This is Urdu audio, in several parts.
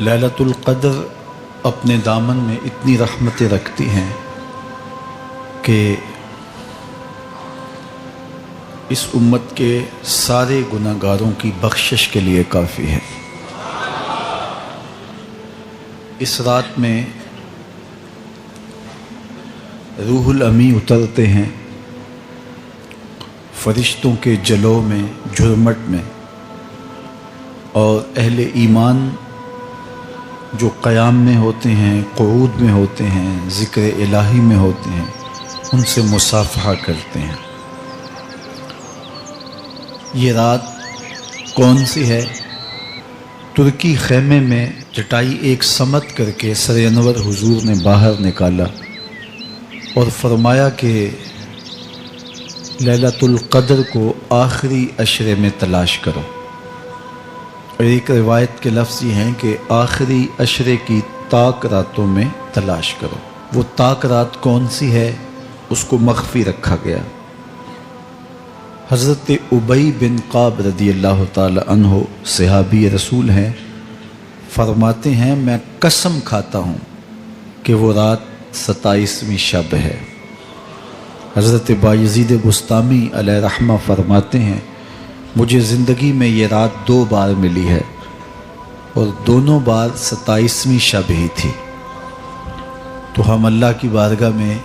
لیلۃ القدر اپنے دامن میں اتنی رحمتیں رکھتی ہیں کہ اس امت کے سارے گناہ گاروں کی بخشش کے لیے کافی ہے۔ اس رات میں روح الامی اترتے ہیں فرشتوں کے جلو میں، جھرمٹ میں، اور اہل ایمان جو قیام میں ہوتے ہیں، قعود میں ہوتے ہیں، ذکر الہی میں ہوتے ہیں، ان سے مصافحہ کرتے ہیں۔ یہ رات کون سی ہے؟ ترکی خیمے میں چٹائی ایک سمت کر کے سر انور حضور نے باہر نکالا اور فرمایا کہ لیلۃ القدر کو آخری عشرے میں تلاش کرو۔ اور ایک روایت کے لفظ یہ ہیں کہ آخری عشرے کی تاک راتوں میں تلاش کرو۔ وہ تاک رات کون سی ہے؟ اس کو مخفی رکھا گیا۔ حضرت ابی بن کعب رضی اللہ تعالی عنہ صحابی رسول ہیں، فرماتے ہیں میں قسم کھاتا ہوں کہ وہ رات 27ویں شب ہے۔ حضرت بایزید بستامی علیہ رحمہ فرماتے ہیں مجھے زندگی میں یہ رات 2 بار ملی ہے اور دونوں بار 27ویں شب ہی تھی۔ تو ہم اللہ کی بارگاہ میں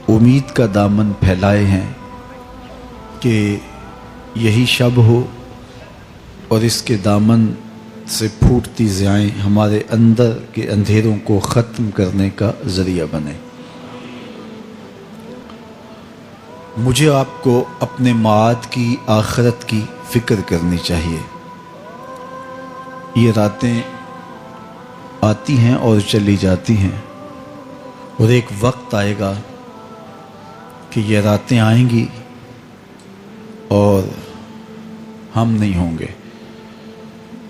امید کا دامن پھیلائے ہیں کہ یہی شب ہو اور اس کے دامن سے پھوٹتی ضیائیں ہمارے اندر کے اندھیروں کو ختم کرنے کا ذریعہ بنے۔ مجھے آپ کو اپنے معاد کی، آخرت کی فکر کرنی چاہیے۔ یہ راتیں آتی ہیں اور چلی جاتی ہیں، اور ایک وقت آئے گا کہ یہ راتیں آئیں گی اور ہم نہیں ہوں گے۔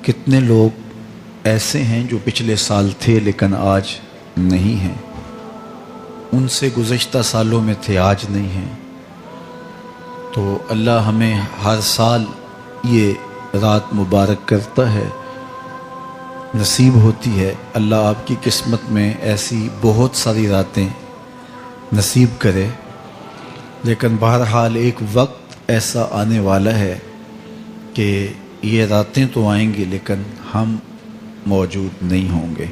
کتنے لوگ ایسے ہیں جو پچھلے سال تھے لیکن آج نہیں ہیں، ان سے گزشتہ سالوں میں تھے، آج نہیں ہیں۔ تو اللہ ہمیں ہر سال یہ رات مبارک کرتا ہے، نصیب ہوتی ہے۔ اللہ آپ کی قسمت میں ایسی بہت ساری راتیں نصیب کرے، لیکن بہرحال ایک وقت ایسا آنے والا ہے کہ یہ راتیں تو آئیں گی لیکن ہم موجود نہیں ہوں گے۔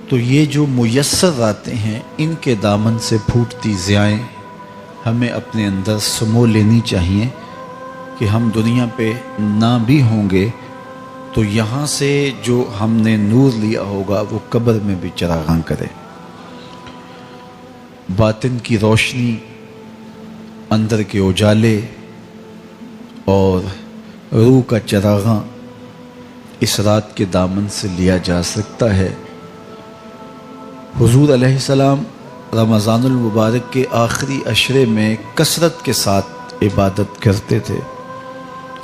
تو یہ جو میسر راتیں ہیں، ان کے دامن سے پھوٹتی ضیائیں ہمیں اپنے اندر سمو لینی چاہیے کہ ہم دنیا پہ نہ بھی ہوں گے تو یہاں سے جو ہم نے نور لیا ہوگا وہ قبر میں بھی چراغاں کرے۔ باطن کی روشنی، اندر کے اجالے اور روح کا چراغاں اس رات کے دامن سے لیا جا سکتا ہے۔ حضور علیہ السلام رمضان المبارک کے آخری عشرے میں کثرت کے ساتھ عبادت کرتے تھے۔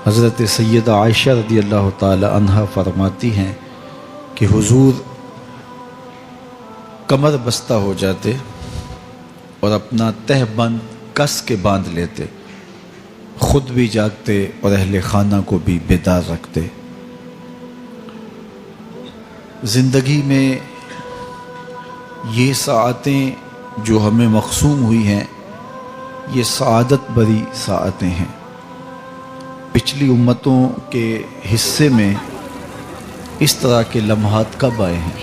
حضرت سیدہ عائشہ رضی اللہ تعالی عنہا فرماتی ہیں کہ حضور کمر بستہ ہو جاتے اور اپنا تہ بند کس کے باندھ لیتے، خود بھی جاگتے اور اہل خانہ کو بھی بیدار رکھتے۔ زندگی میں یہ ساعتیں جو ہمیں مقسوم ہوئی ہیں، یہ سعادت بری ساعتیں ہیں۔ پچھلی امتوں کے حصے میں اس طرح کے لمحات کب آئے ہیں؟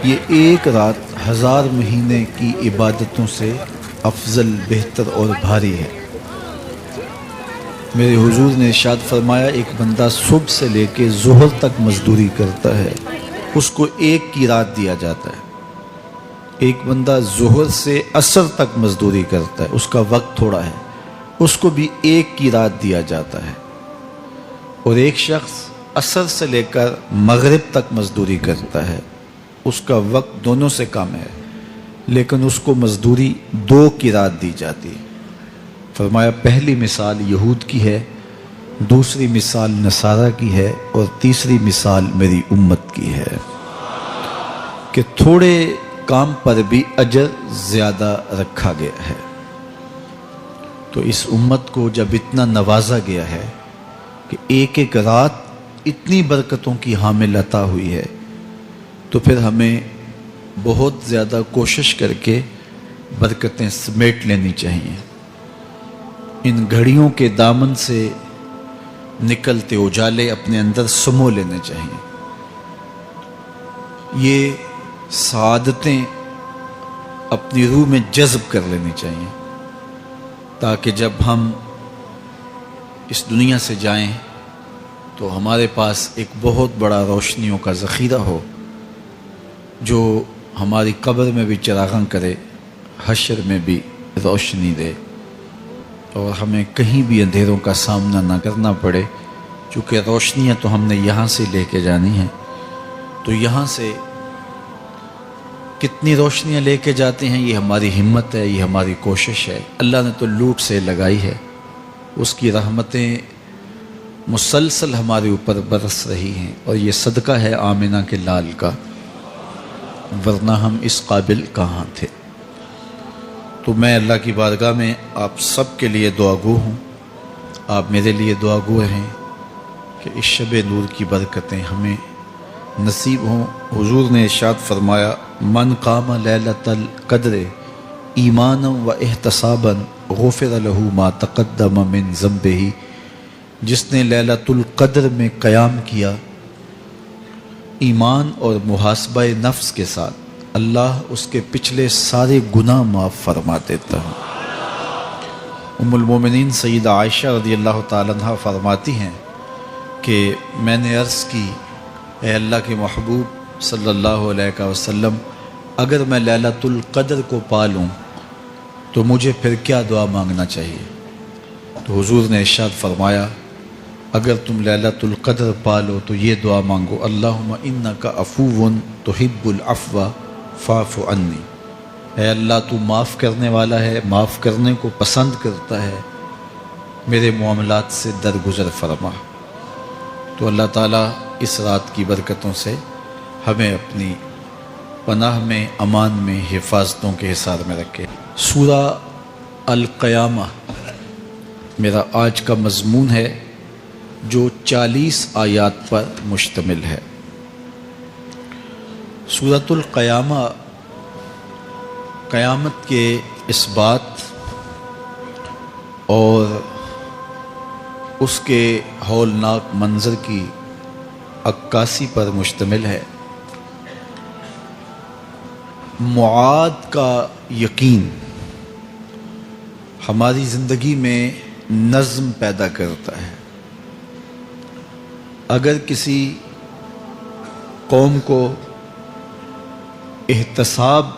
یہ ایک رات 1000 مہینے کی عبادتوں سے افضل، بہتر اور بھاری ہے۔ میرے حضور نے ارشاد فرمایا ایک بندہ صبح سے لے کے ظہر تک مزدوری کرتا ہے، اس کو ایک کی رات دیا جاتا ہے۔ ایک بندہ ظہر سے عصر تک مزدوری کرتا ہے، اس کا وقت تھوڑا ہے، اس کو بھی ایک کی رات دیا جاتا ہے۔ اور ایک شخص عصر سے لے کر مغرب تک مزدوری کرتا ہے، اس کا وقت دونوں سے کم ہے، لیکن اس کو مزدوری 2 کی رات دی جاتی ہے۔ فرمایا پہلی مثال یہود کی ہے، دوسری مثال نصارہ کی ہے، اور تیسری مثال میری امت کی ہے کہ تھوڑے کام پر بھی اجر زیادہ رکھا گیا ہے۔ تو اس امت کو جب اتنا نوازا گیا ہے کہ ایک ایک رات اتنی برکتوں کی حامل عطا ہوئی ہے تو پھر ہمیں بہت زیادہ کوشش کر کے برکتیں سمیٹ لینی چاہیے. ان گھڑیوں کے دامن سے نکلتے اجالے اپنے اندر سمو لینے چاہیے. یہ سعادتیں اپنی روح میں جذب کر لینی چاہیے تاکہ جب ہم اس دنیا سے جائیں تو ہمارے پاس ایک بہت بڑا روشنیوں کا ذخیرہ ہو جو ہماری قبر میں بھی چراغاں کرے، حشر میں بھی روشنی دے، اور ہمیں کہیں بھی اندھیروں کا سامنا نہ کرنا پڑے. چونکہ روشنیاں تو ہم نے یہاں سے لے کے جانی ہیں، تو یہاں سے کتنی روشنیاں لے کے جاتے ہیں یہ ہماری ہمت ہے، یہ ہماری کوشش ہے. اللہ نے تو لوٹ سے لگائی ہے، اس کی رحمتیں مسلسل ہمارے اوپر برس رہی ہیں، اور یہ صدقہ ہے آمنہ کے لال کا، ورنہ ہم اس قابل کہاں تھے. تو میں اللہ کی بارگاہ میں آپ سب کے لیے دعا گو ہوں، آپ میرے لیے دعا گو ہیں کہ اس شب نور کی برکتیں ہمیں نصیب ہوں. حضور نے ارشاد فرمایا من قام لیلۃ القدر ایمانا و احتسابا غفر له ما تقدم من ذنبہ. جس نے لیلۃ القدر میں قیام کیا ایمان اور محاسبہ نفس کے ساتھ، اللہ اس کے پچھلے سارے گناہ معاف فرما دیتا ہے. ام المومنین سیدہ عائشہ رضی اللہ تعالیٰ عنہ فرماتی ہیں کہ میں نے عرض کی اے اللہ کے محبوب صلی اللہ علیہ وسلم، اگر میں لیلۃ القدر کو پا لوں تو مجھے پھر کیا دعا مانگنا چاہیے؟ تو حضور نے ارشاد فرمایا اگر تم لیلۃ القدر پا لو تو یہ دعا مانگو اللہم انک عفو تحب العفو فاعف عنی. اے اللہ تو معاف کرنے والا ہے، معاف کرنے کو پسند کرتا ہے، میرے معاملات سے درگزر فرما. تو اللہ تعالیٰ اس رات کی برکتوں سے ہمیں اپنی پناہ میں، امان میں، حفاظتوں کے حصار میں رکھے. سورہ القیامہ میرا آج کا مضمون ہے جو 40 آیات پر مشتمل ہے. سورۃ القیامہ قیامت کے اس بات اور اس کے ہولناک منظر کی عکاسی پر مشتمل ہے. معاد کا یقین ہماری زندگی میں نظم پیدا کرتا ہے. اگر کسی قوم کو احتساب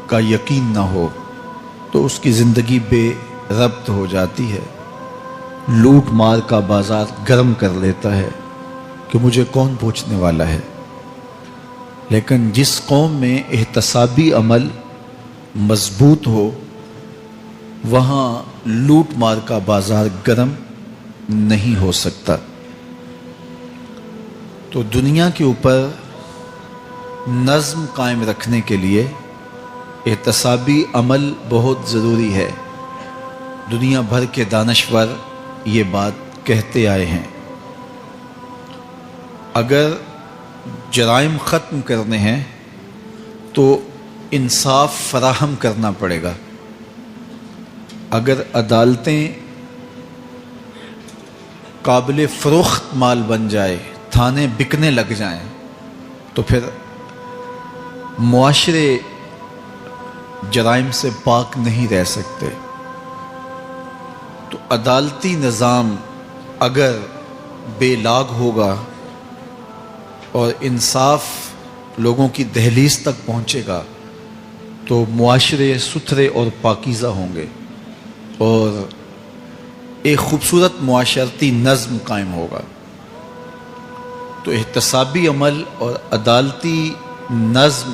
کا یقین نہ ہو تو اس کی زندگی بے ربط ہو جاتی ہے، لوٹ مار کا بازار گرم کر لیتا ہے کہ مجھے کون پوچھنے والا ہے. لیکن جس قوم میں احتسابی عمل مضبوط ہو وہاں لوٹ مار کا بازار گرم نہیں ہو سکتا. تو دنیا کے اوپر نظم قائم رکھنے کے لیے احتسابی عمل بہت ضروری ہے. دنیا بھر کے دانشور یہ بات کہتے آئے ہیں. اگر جرائم ختم کرنے ہیں تو انصاف فراہم کرنا پڑے گا. اگر عدالتیں قابل فروخت مال بن جائے، تھانے بکنے لگ جائیں، تو پھر معاشرے جرائم سے پاک نہیں رہ سکتے. تو عدالتی نظام اگر بے لاگ ہوگا اور انصاف لوگوں کی دہلیز تک پہنچے گا تو معاشرے ستھرے اور پاکیزہ ہوں گے اور ایک خوبصورت معاشرتی نظم قائم ہوگا. تو احتسابی عمل اور عدالتی نظم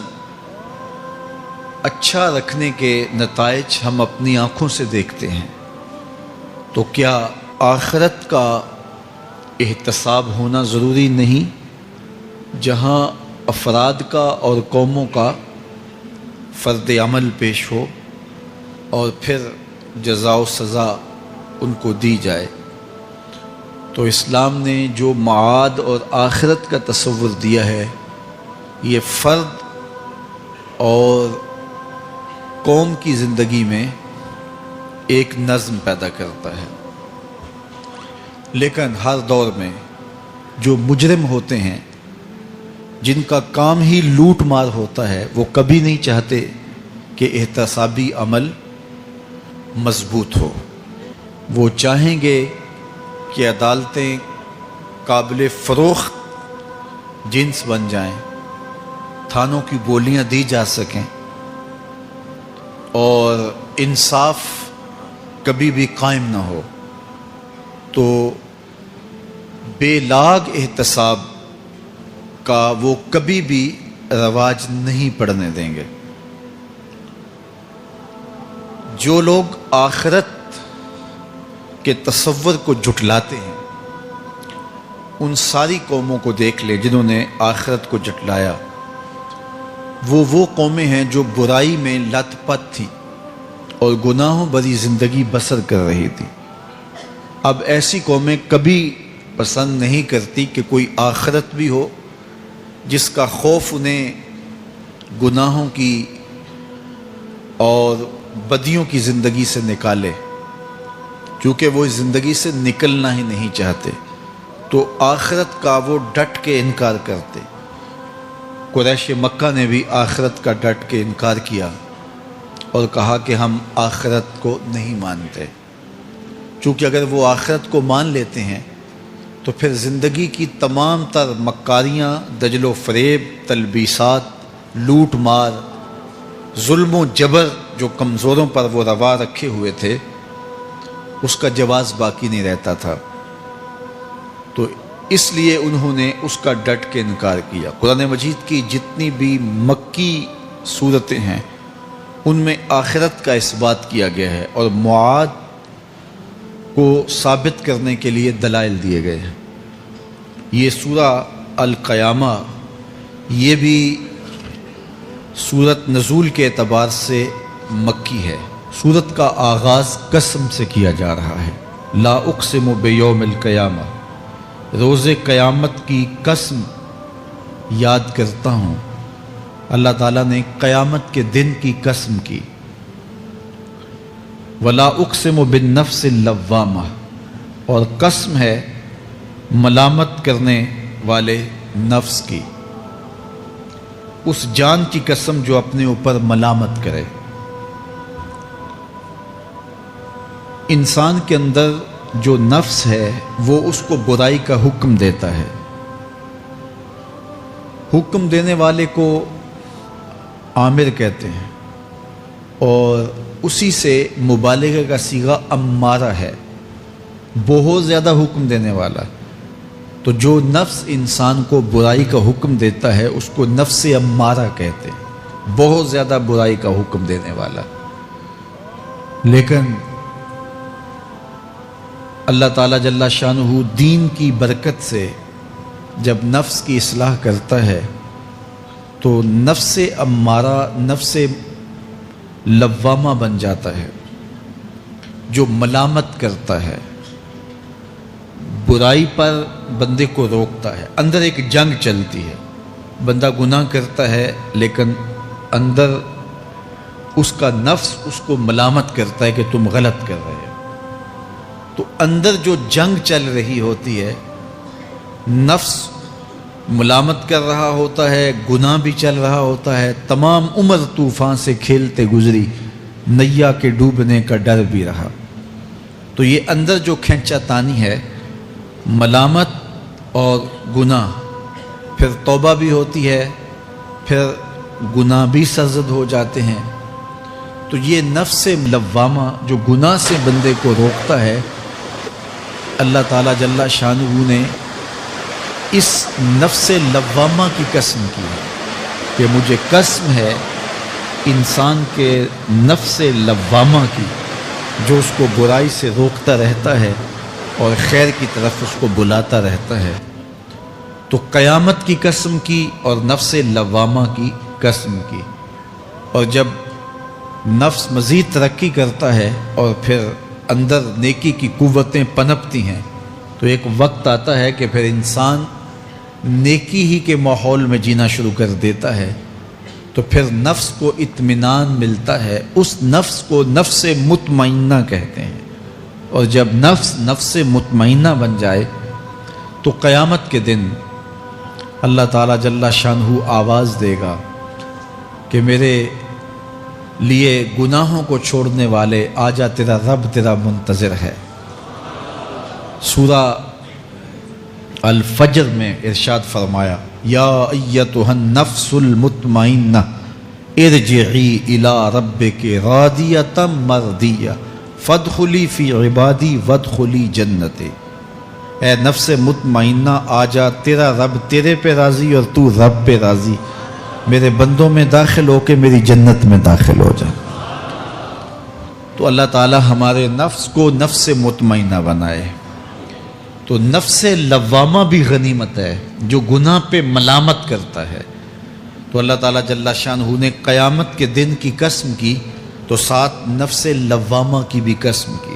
اچھا رکھنے کے نتائج ہم اپنی آنکھوں سے دیکھتے ہیں. تو کیا آخرت کا احتساب ہونا ضروری نہیں جہاں افراد کا اور قوموں کا فرد عمل پیش ہو اور پھر جزا و سزا ان کو دی جائے؟ تو اسلام نے جو معاد اور آخرت کا تصور دیا ہے یہ فرد اور قوم کی زندگی میں ایک نظم پیدا کرتا ہے، لیکن ہر دور میں جو مجرم ہوتے ہیں جن کا کام ہی لوٹ مار ہوتا ہے وہ کبھی نہیں چاہتے کہ احتسابی عمل مضبوط ہو۔ وہ چاہیں گے کہ عدالتیں قابل فروخت جنس بن جائیں، تھانوں کی بولیاں دی جا سکیں اور انصاف کبھی بھی قائم نہ ہو، تو بے لاگ احتساب کا وہ کبھی بھی رواج نہیں پڑنے دیں گے۔ جو لوگ آخرت کے تصور کو جھٹلاتے ہیں ان ساری قوموں کو دیکھ لیں جنہوں نے آخرت کو جھٹلایا، وہ قومیں ہیں جو برائی میں لت پت تھی اور گناہوں بھری زندگی بسر کر رہی تھی۔ اب ایسی قومیں کبھی پسند نہیں کرتی کہ کوئی آخرت بھی ہو جس کا خوف انہیں گناہوں کی اور بدیوں کی زندگی سے نکالے، کیونکہ وہ اس زندگی سے نکلنا ہی نہیں چاہتے، تو آخرت کا وہ ڈٹ کے انکار کرتے۔ قریش مکہ نے بھی آخرت کا ڈٹ کے انکار کیا اور کہا کہ ہم آخرت کو نہیں مانتے، چونکہ اگر وہ آخرت کو مان لیتے ہیں تو پھر زندگی کی تمام تر مکاریاں، دجل و فریب، تلبیسات، لوٹ مار، ظلم و جبر جو کمزوروں پر وہ روا رکھے ہوئے تھے اس کا جواز باقی نہیں رہتا تھا، تو اس لیے انہوں نے اس کا ڈٹ کے انکار کیا۔ قرآن مجید کی جتنی بھی مکی صورتیں ہیں ان میں آخرت کا اثبات کیا گیا ہے اور معاد کو ثابت کرنے کے لیے دلائل دیے گئے ہیں۔ یہ سورہ القیامہ یہ بھی سورت نزول کے اعتبار سے مکی ہے۔ سورت کا آغاز قسم سے کیا جا رہا ہے، لا اقسم بیوم القیامہ، روز قیامت کی قسم یاد کرتا ہوں۔ اللہ تعالیٰ نے قیامت کے دن کی قسم کی۔ ولا اقسم بالنفس اللوامہ، اور قسم ہے ملامت کرنے والے نفس کی، اس جان کی قسم جو اپنے اوپر ملامت کرے۔ انسان کے اندر جو نفس ہے وہ اس کو برائی کا حکم دیتا ہے، حکم دینے والے کو آمر کہتے ہیں، اور اسی سے مبالغہ کا صیغہ امارہ ہے، بہت زیادہ حکم دینے والا۔ تو جو نفس انسان کو برائی کا حکم دیتا ہے اس کو نفس امارہ کہتے ہیں، بہت زیادہ برائی کا حکم دینے والا۔ لیکن اللہ تعالیٰ جل شانہ دین کی برکت سے جب نفس کی اصلاح کرتا ہے تو نفس امارہ نفس لوامہ بن جاتا ہے، جو ملامت کرتا ہے، برائی پر بندے کو روکتا ہے۔ اندر ایک جنگ چلتی ہے، بندہ گناہ کرتا ہے لیکن اندر اس کا نفس اس کو ملامت کرتا ہے کہ تم غلط کر رہے ہو۔ تو اندر جو جنگ چل رہی ہوتی ہے، نفس ملامت کر رہا ہوتا ہے، گناہ بھی چل رہا ہوتا ہے، تمام عمر طوفان سے کھیلتے گزری، نیا کے ڈوبنے کا ڈر بھی رہا۔ تو یہ اندر جو کھینچا تانی ہے، ملامت اور گناہ، پھر توبہ بھی ہوتی ہے، پھر گناہ بھی سرزد ہو جاتے ہیں۔ تو یہ نفس لوامہ جو گناہ سے بندے کو روکتا ہے، اللہ تعالیٰ جل شانہ نے اس نفس لوامہ کی قسم کی ہے کہ مجھے قسم ہے انسان کے نفس لوامہ کی، جو اس کو برائی سے روکتا رہتا ہے اور خیر کی طرف اس کو بلاتا رہتا ہے۔ تو قیامت کی قسم کی اور نفس لوامہ کی قسم کی۔ اور جب نفس مزید ترقی کرتا ہے اور پھر اندر نیکی کی قوتیں پنپتی ہیں تو ایک وقت آتا ہے کہ پھر انسان نیکی ہی کے ماحول میں جینا شروع کر دیتا ہے، تو پھر نفس کو اطمینان ملتا ہے. اس نفس کو نفس مطمئنہ کہتے ہیں. اور جب نفس مطمئنہ بن جائے تو قیامت کے دن اللہ تعالیٰ جل شانہ آواز دے گا کہ میرے لیے گناہوں کو چھوڑنے والے آجا، تیرا رب تیرا منتظر ہے. سورہ الفجر میں ارشاد فرمایا، یا ایتھا النفس المطمئنہ ارجعی الی ربک راضیۃ مرضیہ فادخلی فی عبادی وادخلی جنتی. اے نفس مطمئنہ آجا، تیرا رب تیرے پہ راضی اور تو رب پہ راضی، میرے بندوں میں داخل ہو کے میری جنت میں داخل ہو جا. تو اللہ تعالی ہمارے نفس کو نفس مطمئنہ بنائے. تو نفس لوامہ بھی غنیمت ہے، جو گناہ پہ ملامت کرتا ہے. تو اللہ تعالیٰ جل شانہ نے قیامت کے دن کی قسم کی تو ساتھ نفس لوامہ کی بھی قسم کی.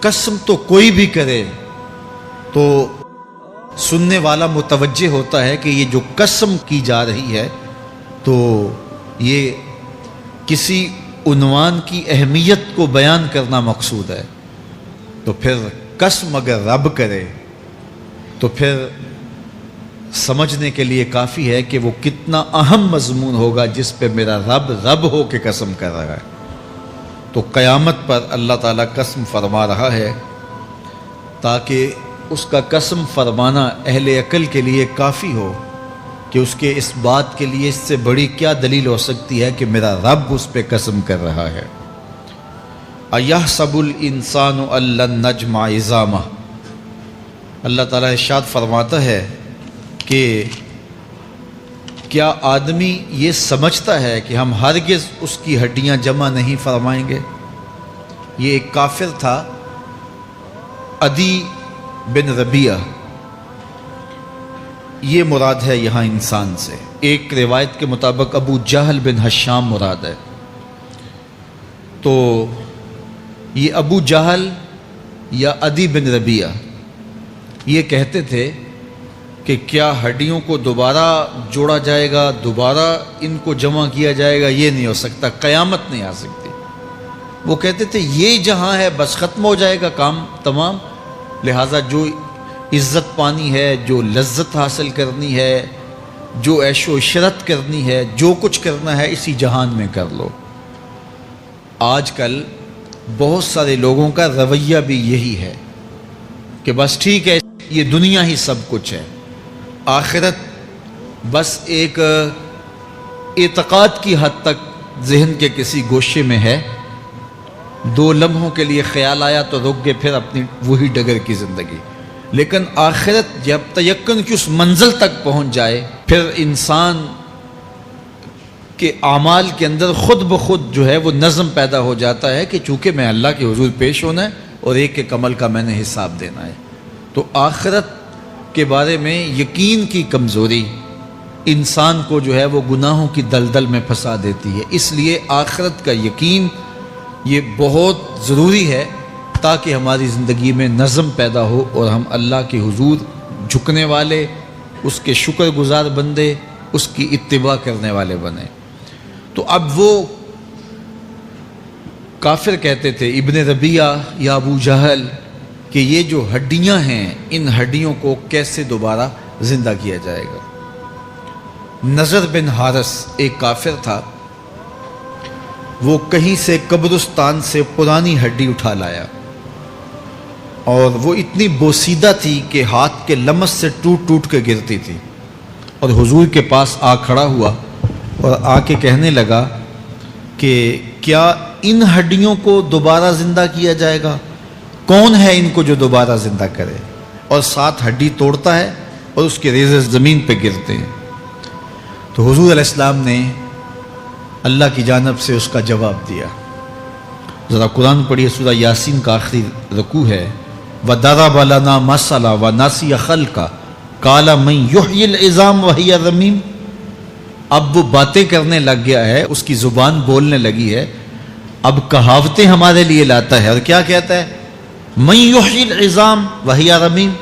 قسم تو کوئی بھی کرے تو سننے والا متوجہ ہوتا ہے کہ یہ جو قسم کی جا رہی ہے تو یہ کسی عنوان کی اہمیت کو بیان کرنا مقصود ہے. تو پھر قسم اگر رب کرے تو پھر سمجھنے کے لیے کافی ہے کہ وہ کتنا اہم مضمون ہوگا جس پہ میرا رب ہو کے قسم کر رہا ہے. تو قیامت پر اللہ تعالیٰ قسم فرما رہا ہے تاکہ اس کا قسم فرمانا اہل عقل کے لیے کافی ہو کہ اس کے اس بات کے لیے اس سے بڑی کیا دلیل ہو سکتی ہے کہ میرا رب اس پہ قسم کر رہا ہے. اَيَحْسَبُ الْإِنسَانُ أَن لَّن نَّجْمَعَ عِظَامَهُ. اللہ تعالیٰ ارشاد فرماتا ہے کہ کیا آدمی یہ سمجھتا ہے کہ ہم ہرگز اس کی ہڈیاں جمع نہیں فرمائیں گے. یہ ایک کافر تھا، عدی بن ربیعہ، یہ مراد ہے یہاں انسان سے. ایک روایت کے مطابق ابو جہل بن ہشام مراد ہے. تو یہ ابو جہل یا عدی بن ربیعہ یہ کہتے تھے کہ کیا ہڈیوں کو دوبارہ جوڑا جائے گا، دوبارہ ان کو جمع کیا جائے گا؟ یہ نہیں ہو سکتا، قیامت نہیں آ سکتی. وہ کہتے تھے یہ جہاں ہے بس ختم ہو جائے گا کام تمام، لہٰذا جو عزت پانی ہے، جو لذت حاصل کرنی ہے، جو عیش و عشرت کرنی ہے، جو کچھ کرنا ہے اسی جہان میں کر لو. آج کل بہت سارے لوگوں کا رویہ بھی یہی ہے کہ بس ٹھیک ہے، یہ دنیا ہی سب کچھ ہے، آخرت بس ایک اعتقاد کی حد تک ذہن کے کسی گوشے میں ہے، 2 لمحوں کے لیے خیال آیا تو رک گئے، پھر اپنی وہی ڈگر کی زندگی. لیکن آخرت جب تیقن کی اس منزل تک پہنچ جائے پھر انسان کے اعمال کے اندر خود بخود جو ہے وہ نظم پیدا ہو جاتا ہے کہ چونکہ میں اللہ کے حضور پیش ہونا ہے اور ایک ایک عمل کا میں نے حساب دینا ہے. تو آخرت کے بارے میں یقین کی کمزوری انسان کو جو ہے وہ گناہوں کی دلدل میں پھنسا دیتی ہے. اس لیے آخرت کا یقین یہ بہت ضروری ہے تاکہ ہماری زندگی میں نظم پیدا ہو اور ہم اللہ کے حضور جھکنے والے، اس کے شکر گزار بندے، اس کی اتباع کرنے والے بنے. تو اب وہ کافر کہتے تھے ابن ربیعہ یا ابو جہل کہ یہ جو ہڈیاں ہیں ان ہڈیوں کو کیسے دوبارہ زندہ کیا جائے گا. نضر بن حارث ایک کافر تھا، وہ کہیں سے قبرستان سے پرانی ہڈی اٹھا لایا اور وہ اتنی بوسیدہ تھی کہ ہاتھ کے لمس سے ٹوٹ ٹوٹ کے گرتی تھی. اور حضور کے پاس آ کھڑا ہوا اور آ کے کہنے لگا کہ کیا ان ہڈیوں کو دوبارہ زندہ کیا جائے گا؟ کون ہے ان کو جو دوبارہ زندہ کرے؟ اور 7 ہڈی توڑتا ہے اور اس کے ریزے زمین پہ گرتے ہیں. تو حضور علیہ السلام نے اللہ کی جانب سے اس کا جواب دیا. ذرا قرآن پڑھیے، سورہ یاسین کا آخری رکوع ہے، وَضَرَبَ لَنَا مَثَلًا وَنَسِیَ خَلْقَهُ قَالَ مَن يُحْيِي الْعِظَامَ وَهِيَ رَمِيمٌ. اب وہ باتیں کرنے لگ گیا ہے، اس کی زبان بولنے لگی ہے، اب کہاوتیں ہمارے لیے لاتا ہے اور کیا کہتا ہے؟ مَن يُحْيِي الْعِظَامَ وَهِيَ رَمِيمٌ.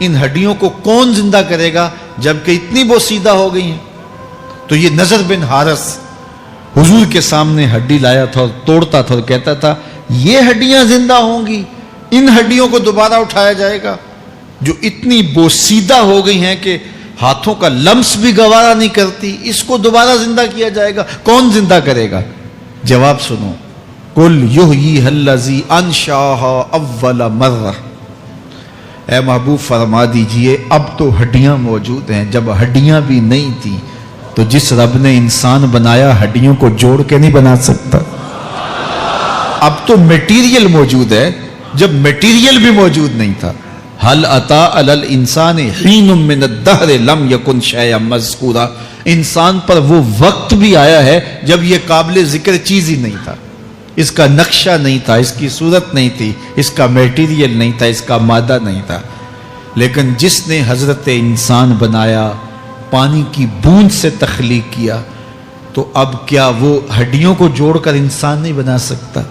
ان ہڈیوں کو کون زندہ کرے گا جبکہ اتنی بوسیدہ ہو گئی ہیں؟ تو یہ نضر بن حارث حضور کے سامنے ہڈی لایا تھا اور توڑتا تھا اور کہتا تھا یہ ہڈیاں زندہ ہوں گی، ان ہڈیوں کو دوبارہ اٹھایا جائے گا جو اتنی بوسیدہ ہو گئی ہیں کہ ہاتھوں کا لمس بھی گوارا نہیں کرتی، اس کو دوبارہ زندہ کیا جائے گا، کون زندہ کرے گا؟ جواب سنو، قل یحییھا الذی انشأھا اول مرہ، اے محبوب فرما دیجئے اب تو ہڈیاں موجود ہیں، جب ہڈیاں بھی نہیں تھیں تو جس رب نے انسان بنایا ہڈیوں کو جوڑ کے نہیں بنا سکتا؟ اب تو میٹیریل موجود ہے جب میٹیریل بھی موجود نہیں تھا۔ حل اتی علی الانسان حین من الدہر لم یکن شیئا مذکورا، انسان پر وہ وقت بھی آیا ہے جب یہ قابل ذکر چیز ہی نہیں تھا، اس کا نقشہ نہیں تھا، اس کی صورت نہیں تھی، اس کا میٹیریل نہیں تھا، اس کا مادہ نہیں تھا، لیکن جس نے حضرت انسان بنایا، پانی کی بوند سے تخلیق کیا، تو اب کیا وہ ہڈیوں کو جوڑ کر انسان نہیں بنا سکتا؟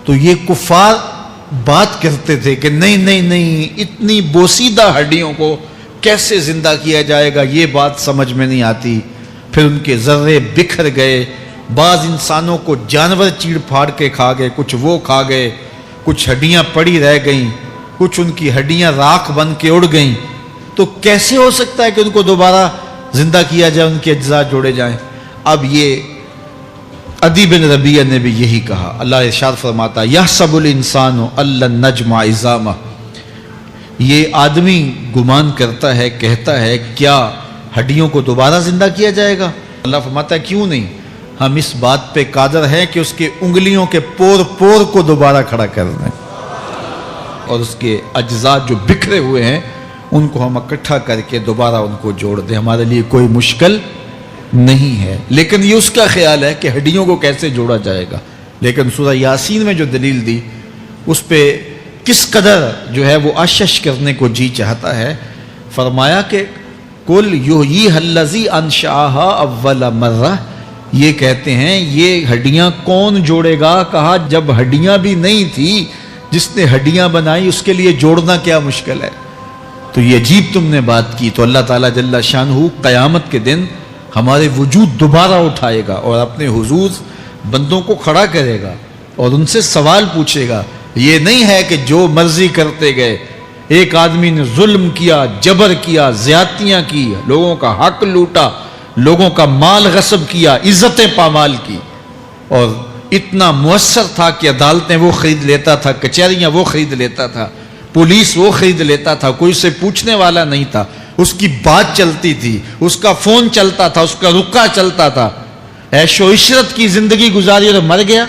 تو یہ کفار بات کرتے تھے کہ نہیں نہیں نہیں، اتنی بوسیدہ ہڈیوں کو کیسے زندہ کیا جائے گا، یہ بات سمجھ میں نہیں آتی۔ پھر ان کے ذرے بکھر گئے، بعض انسانوں کو جانور چیڑ پھاڑ کے کھا گئے، کچھ وہ کھا گئے، کچھ ہڈیاں پڑی رہ گئیں، کچھ ان کی ہڈیاں راکھ بن کے اڑ گئیں۔ تو کیسے ہو سکتا ہے کہ ان کو دوبارہ زندہ کیا جائے، ان کے اجزاء جوڑے جائیں؟ اب یہ عدی بن ربیعہ نے بھی یہی کہا۔ اللہ ارشاد فرماتا یحسب الانسان ان لن نجمع عظامہ، یہ آدمی گمان کرتا ہے، کہتا ہے کیا ہڈیوں کو دوبارہ زندہ کیا جائے گا؟ اللہ فرماتا ہے کیوں نہیں، ہم اس بات پہ قادر ہیں کہ اس کے انگلیوں کے پور پور کو دوبارہ کھڑا کر دیں، اور اس کے اجزاء جو بکھرے ہوئے ہیں ان کو ہم اکٹھا کر کے دوبارہ ان کو جوڑ دیں، ہمارے لیے کوئی مشکل نہیں ہے۔ لیکن یہ اس کا خیال ہے کہ ہڈیوں کو کیسے جوڑا جائے گا، لیکن سورہ یاسین میں جو دلیل دی اس پہ کس قدر جو ہے وہ اشش کرنے کو جی چاہتا ہے۔ فرمایا کہ قل یحییھا الذی انشأھا اول مرہ، یہ کہتے ہیں یہ ہڈیاں کون جوڑے گا؟ کہا جب ہڈیاں بھی نہیں تھی، جس نے ہڈیاں بنائی اس کے لیے جوڑنا کیا مشکل ہے؟ تو یہ عجیب تم نے بات کی۔ تو اللہ تعالیٰ جل شانہ قیامت کے دن ہمارے وجود دوبارہ اٹھائے گا اور اپنے حضور بندوں کو کھڑا کرے گا اور ان سے سوال پوچھے گا۔ یہ نہیں ہے کہ جو مرضی کرتے گئے، ایک آدمی نے ظلم کیا، جبر کیا، زیادتیاں کی، لوگوں کا حق لوٹا، لوگوں کا مال غصب کیا، عزتیں پامال کی، اور اتنا مؤثر تھا کہ عدالتیں وہ خرید لیتا تھا، کچہریاں وہ خرید لیتا تھا، پولیس وہ خرید لیتا تھا، کوئی اسے پوچھنے والا نہیں تھا، اس کی بات چلتی تھی، اس کا فون چلتا تھا، اس کا رکا چلتا تھا، عیش و عشرت کی زندگی گزاری اور مر گیا،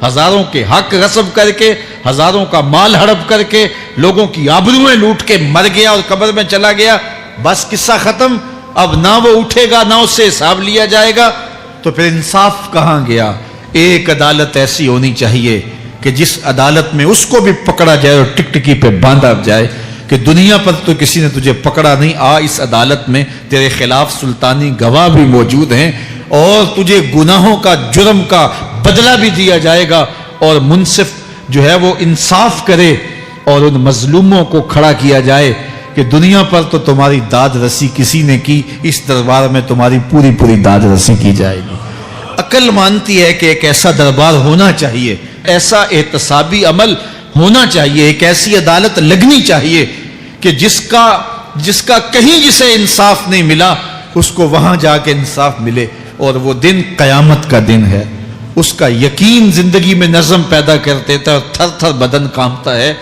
ہزاروں کے حق غصب کر کے، ہزاروں کا مال ہڑپ کر کے، لوگوں کی آبروئیں لوٹ کے مر گیا اور قبر میں چلا گیا، بس قصہ ختم۔ اب نہ وہ اٹھے گا نہ اس سے حساب لیا جائے گا، تو پھر انصاف کہاں گیا؟ ایک عدالت ایسی ہونی چاہیے کہ جس عدالت میں اس کو بھی پکڑا جائے اور ٹکٹکی پہ باندھا جائے کہ دنیا پر تو کسی نے تجھے پکڑا نہیں، آ اس عدالت میں تیرے خلاف سلطانی گواہ بھی موجود ہیں اور تجھے گناہوں کا، جرم کا بدلہ بھی دیا جائے گا، اور منصف جو ہے وہ انصاف کرے اور ان مظلوموں کو کھڑا کیا جائے کہ دنیا پر تو تمہاری داد رسی کسی نے کی، اس دربار میں تمہاری پوری پوری داد رسی کی جائے گی۔ عقل مانتی ہے کہ ایک ایسا دربار ہونا چاہیے، ایسا احتسابی عمل ہونا چاہیے، ایک ایسی عدالت لگنی چاہیے کہ جس کا کہیں جسے انصاف نہیں ملا اس کو وہاں جا کے انصاف ملے، اور وہ دن قیامت کا دن ہے۔ اس کا یقین زندگی میں نظم پیدا کر دیتا ہے اور تھر تھر بدن کانپتا ہے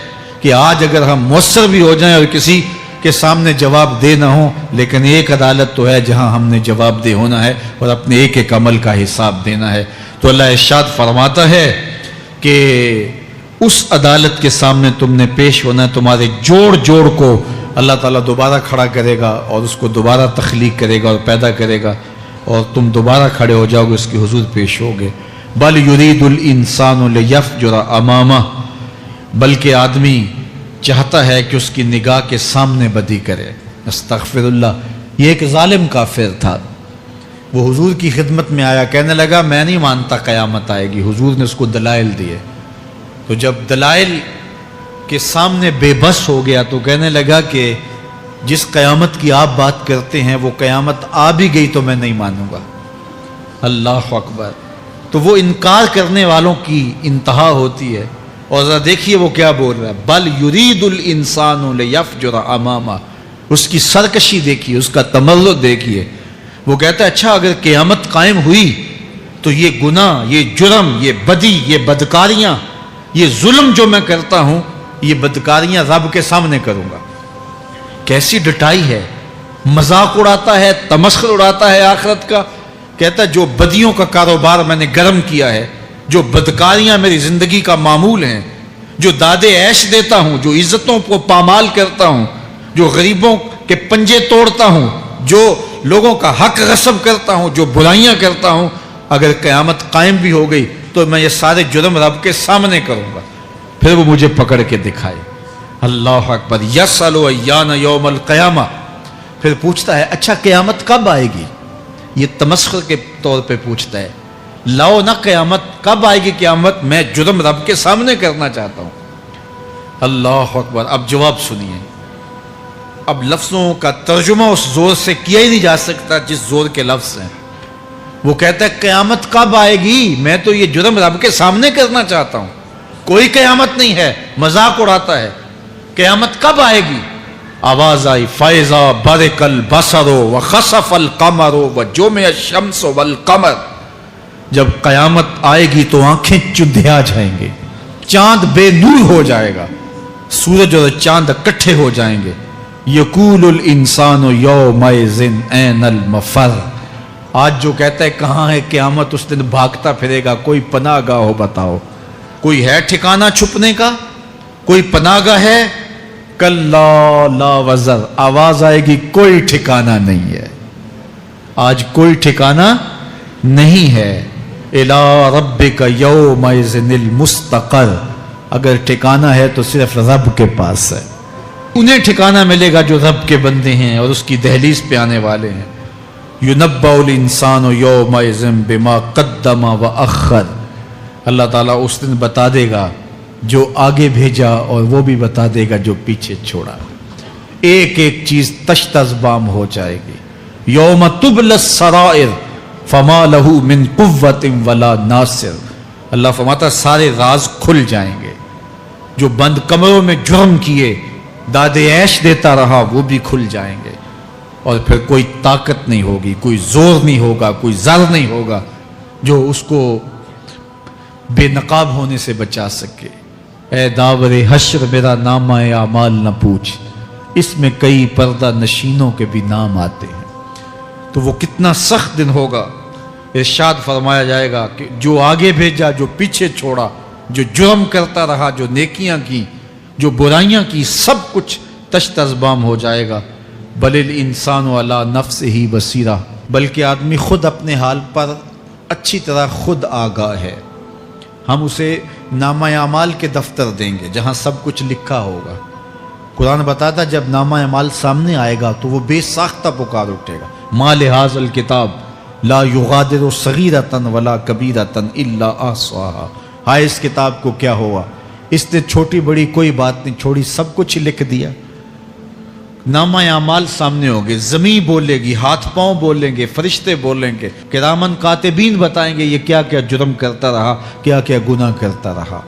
کہ آج اگر ہم مؤثر بھی ہو جائیں اور کسی کے سامنے جواب دے نہ ہو، لیکن ایک عدالت تو ہے جہاں ہم نے جواب دہ ہونا ہے اور اپنے ایک ایک عمل کا حساب دینا ہے۔ تو اللہ ارشاد فرماتا ہے کہ اس عدالت کے سامنے تم نے پیش ہونا ہے، تمہارے جوڑ جوڑ کو اللہ تعالیٰ دوبارہ کھڑا کرے گا اور اس کو دوبارہ تخلیق کرے گا اور پیدا کرے گا، اور تم دوبارہ کھڑے ہو جاؤ گے، اس کے حضور پیش ہوگے۔ بل یرید الانسان لیفجر امامہ، بلکہ آدمی چاہتا ہے کہ اس کی نگاہ کے سامنے بدی کرے۔ استغفر اللہ۔ یہ ایک ظالم کافر تھا، وہ حضور کی خدمت میں آیا، کہنے لگا میں نہیں مانتا قیامت آئے گی۔ حضور نے اس کو دلائل دیے، تو جب دلائل کے سامنے بے بس ہو گیا تو کہنے لگا کہ جس قیامت کی آپ بات کرتے ہیں وہ قیامت آ بھی گئی تو میں نہیں مانوں گا۔ اللہ اکبر۔ تو وہ انکار کرنے والوں کی انتہا ہوتی ہے، اور ذرا دیکھیے وہ کیا بول رہا ہے، بل یرید الانسان لیفجر امامہ، اس کی سرکشی دیکھیے، اس کا تمرد دیکھیے۔ وہ کہتا ہے اچھا اگر قیامت قائم ہوئی تو یہ گناہ، یہ جرم، یہ بدی، یہ بدکاریاں، یہ ظلم جو میں کرتا ہوں، یہ بدکاریاں رب کے سامنے کروں گا۔ کیسی ڈٹائی ہے، مذاق اڑاتا ہے، تمسخر اڑاتا ہے آخرت کا۔ کہتا ہے جو بدیوں کا کاروبار میں نے گرم کیا ہے، جو بدکاریاں میری زندگی کا معمول ہیں، جو دادے عیش دیتا ہوں، جو عزتوں کو پامال کرتا ہوں، جو غریبوں کے پنجے توڑتا ہوں، جو لوگوں کا حق غصب کرتا ہوں، جو برائیاں کرتا ہوں، اگر قیامت قائم بھی ہو گئی تو میں یہ سارے جرم رب کے سامنے کروں گا، پھر وہ مجھے پکڑ کے دکھائے۔ اللہ اکبر۔ یسأل ایان یوم القیامہ، پھر پوچھتا ہے اچھا قیامت کب آئے گی؟ یہ تمسخر کے طور پہ پوچھتا ہے، لاؤ نہ قیامت، کب آئے گی قیامت؟ میں جرم رب کے سامنے کرنا چاہتا ہوں۔ اللہ اکبر۔ اب جواب سنیے۔ اب لفظوں کا ترجمہ اس زور سے کیا ہی نہیں جا سکتا جس زور کے لفظ ہیں۔ وہ کہتا ہے قیامت کب آئے گی؟ میں تو یہ جرم رب کے سامنے کرنا چاہتا ہوں، کوئی قیامت نہیں ہے، مذاق اڑاتا ہے۔ قیامت کب آئے گی؟ آواز آئی، فَإِذَا بَرِقَ الْبَصَرُ وَخَسَفَ الْقَمَرُ وَجُمِعَ الشَّمْسُ وَالْقَمَرُ، جب قیامت آئے گی تو آنکھیں چندھیا جائیں گے، چاند بے نور ہو جائے گا، سورج اور چاند اکٹھے ہو جائیں گے۔ یقول الانسان یومئذ این المفر، آج جو کہتا ہے کہاں ہے قیامت، اس دن بھاگتا پھرے گا۔ کوئی پناہ گاہ ہو بتاؤ، کوئی ہے ٹھکانہ چھپنے کا؟ کوئی پناہ گاہ ہے؟ کلا لا وزر، آواز آئے گی کوئی ٹھکانہ نہیں ہے، آج کوئی ٹھکانہ نہیں ہے۔ الی ربک یومئذ المستقر، اگر ٹھکانہ ہے تو صرف رب کے پاس ہے، انہیں ٹھکانہ ملے گا جو رب کے بندے ہیں اور اس کی دہلیز پہ آنے والے ہیں۔ یُنَبَّأُ الْإِنسَانُ يَوْمَئِذٍ بِمَا قَدَّمَ وَأَخَّرَ، اللہ تعالیٰ اس دن بتا دے گا جو آگے بھیجا اور وہ بھی بتا دے گا جو پیچھے چھوڑا۔ ایک ایک چیز تشت ازبام ہو جائے گی۔ یوم تبل السرائر فما لہ من قوت ولا ناصر، اللہ فرماتا سارے راز کھل جائیں گے۔ جو بند کمروں میں جرم کیے، دادے عیش دیتا رہا، وہ بھی کھل جائیں گے، اور پھر کوئی طاقت نہیں ہوگی، کوئی زور نہیں ہوگا، کوئی زر نہیں ہوگا جو اس کو بے نقاب ہونے سے بچا سکے۔ اے داور حشر میرا نامہ اعمال نہ پوچھ، اس میں کئی پردہ نشینوں کے بھی نام آتے ہیں۔ تو وہ کتنا سخت دن ہوگا۔ ارشاد فرمایا جائے گا کہ جو آگے بھیجا، جو پیچھے چھوڑا، جو جرم کرتا رہا، جو نیکیاں کی، جو برائیاں کی، سب کچھ تشت ازبام ہو جائے گا۔ بل الانسان علی نفسہ بصیرہ، بلکہ آدمی خود اپنے حال پر اچھی طرح خود آگاہ ہے۔ ہم اسے نامہ اعمال کے دفتر دیں گے جہاں سب کچھ لکھا ہوگا۔ قرآن بتاتا جب نامہ اعمال سامنے آئے گا تو وہ بے ساختہ پکار اٹھے گا، ما لہذا الکتاب لا یغادر صغیرۃ ولا کبیرۃ الا احصاها، ہائے اس کتاب کو کیا ہوا، اس نے چھوٹی بڑی کوئی بات نہیں چھوڑی، سب کچھ لکھ دیا۔ نامہ اعمال سامنے ہوگے، زمین بولے گی، ہاتھ پاؤں بولیں گے، فرشتے بولیں گے، کرامن کاتبین بتائیں گے یہ کیا کیا جرم کرتا رہا، کیا کیا گناہ کرتا رہا۔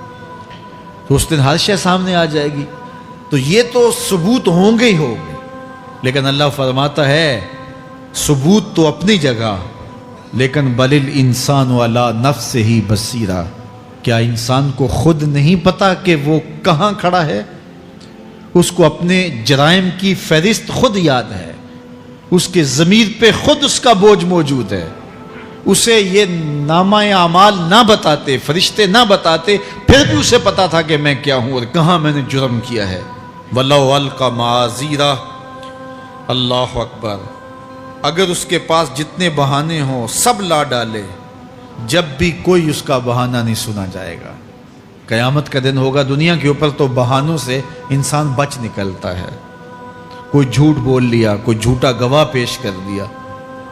تو اس دن ہر شے سامنے آ جائے گی۔ تو یہ تو ثبوت ہوں گے ہی ہوں گے، لیکن اللہ فرماتا ہے ثبوت تو اپنی جگہ، لیکن بل الانسان علی نفسہ بصیرہ، کیا انسان کو خود نہیں پتا کہ وہ کہاں کھڑا ہے؟ اس کو اپنے جرائم کی فہرست خود یاد ہے، اس کے ضمیر پہ خود اس کا بوجھ موجود ہے۔ اسے یہ نامہ اعمال نہ بتاتے، فرشتے نہ بتاتے، پھر بھی اسے پتا تھا کہ میں کیا ہوں اور کہاں میں نے جرم کیا ہے۔ وَلَوْ أَلْقَى مَعَاذِيرَهُ، اللہ اکبر، اگر اس کے پاس جتنے بہانے ہوں سب لا ڈالے، جب بھی کوئی اس کا بہانہ نہیں سنا جائے گا۔ قیامت کا دن ہوگا، دنیا کے اوپر تو بہانوں سے انسان بچ نکلتا ہے۔ کوئی جھوٹ بول لیا، کوئی جھوٹا گواہ پیش کر دیا،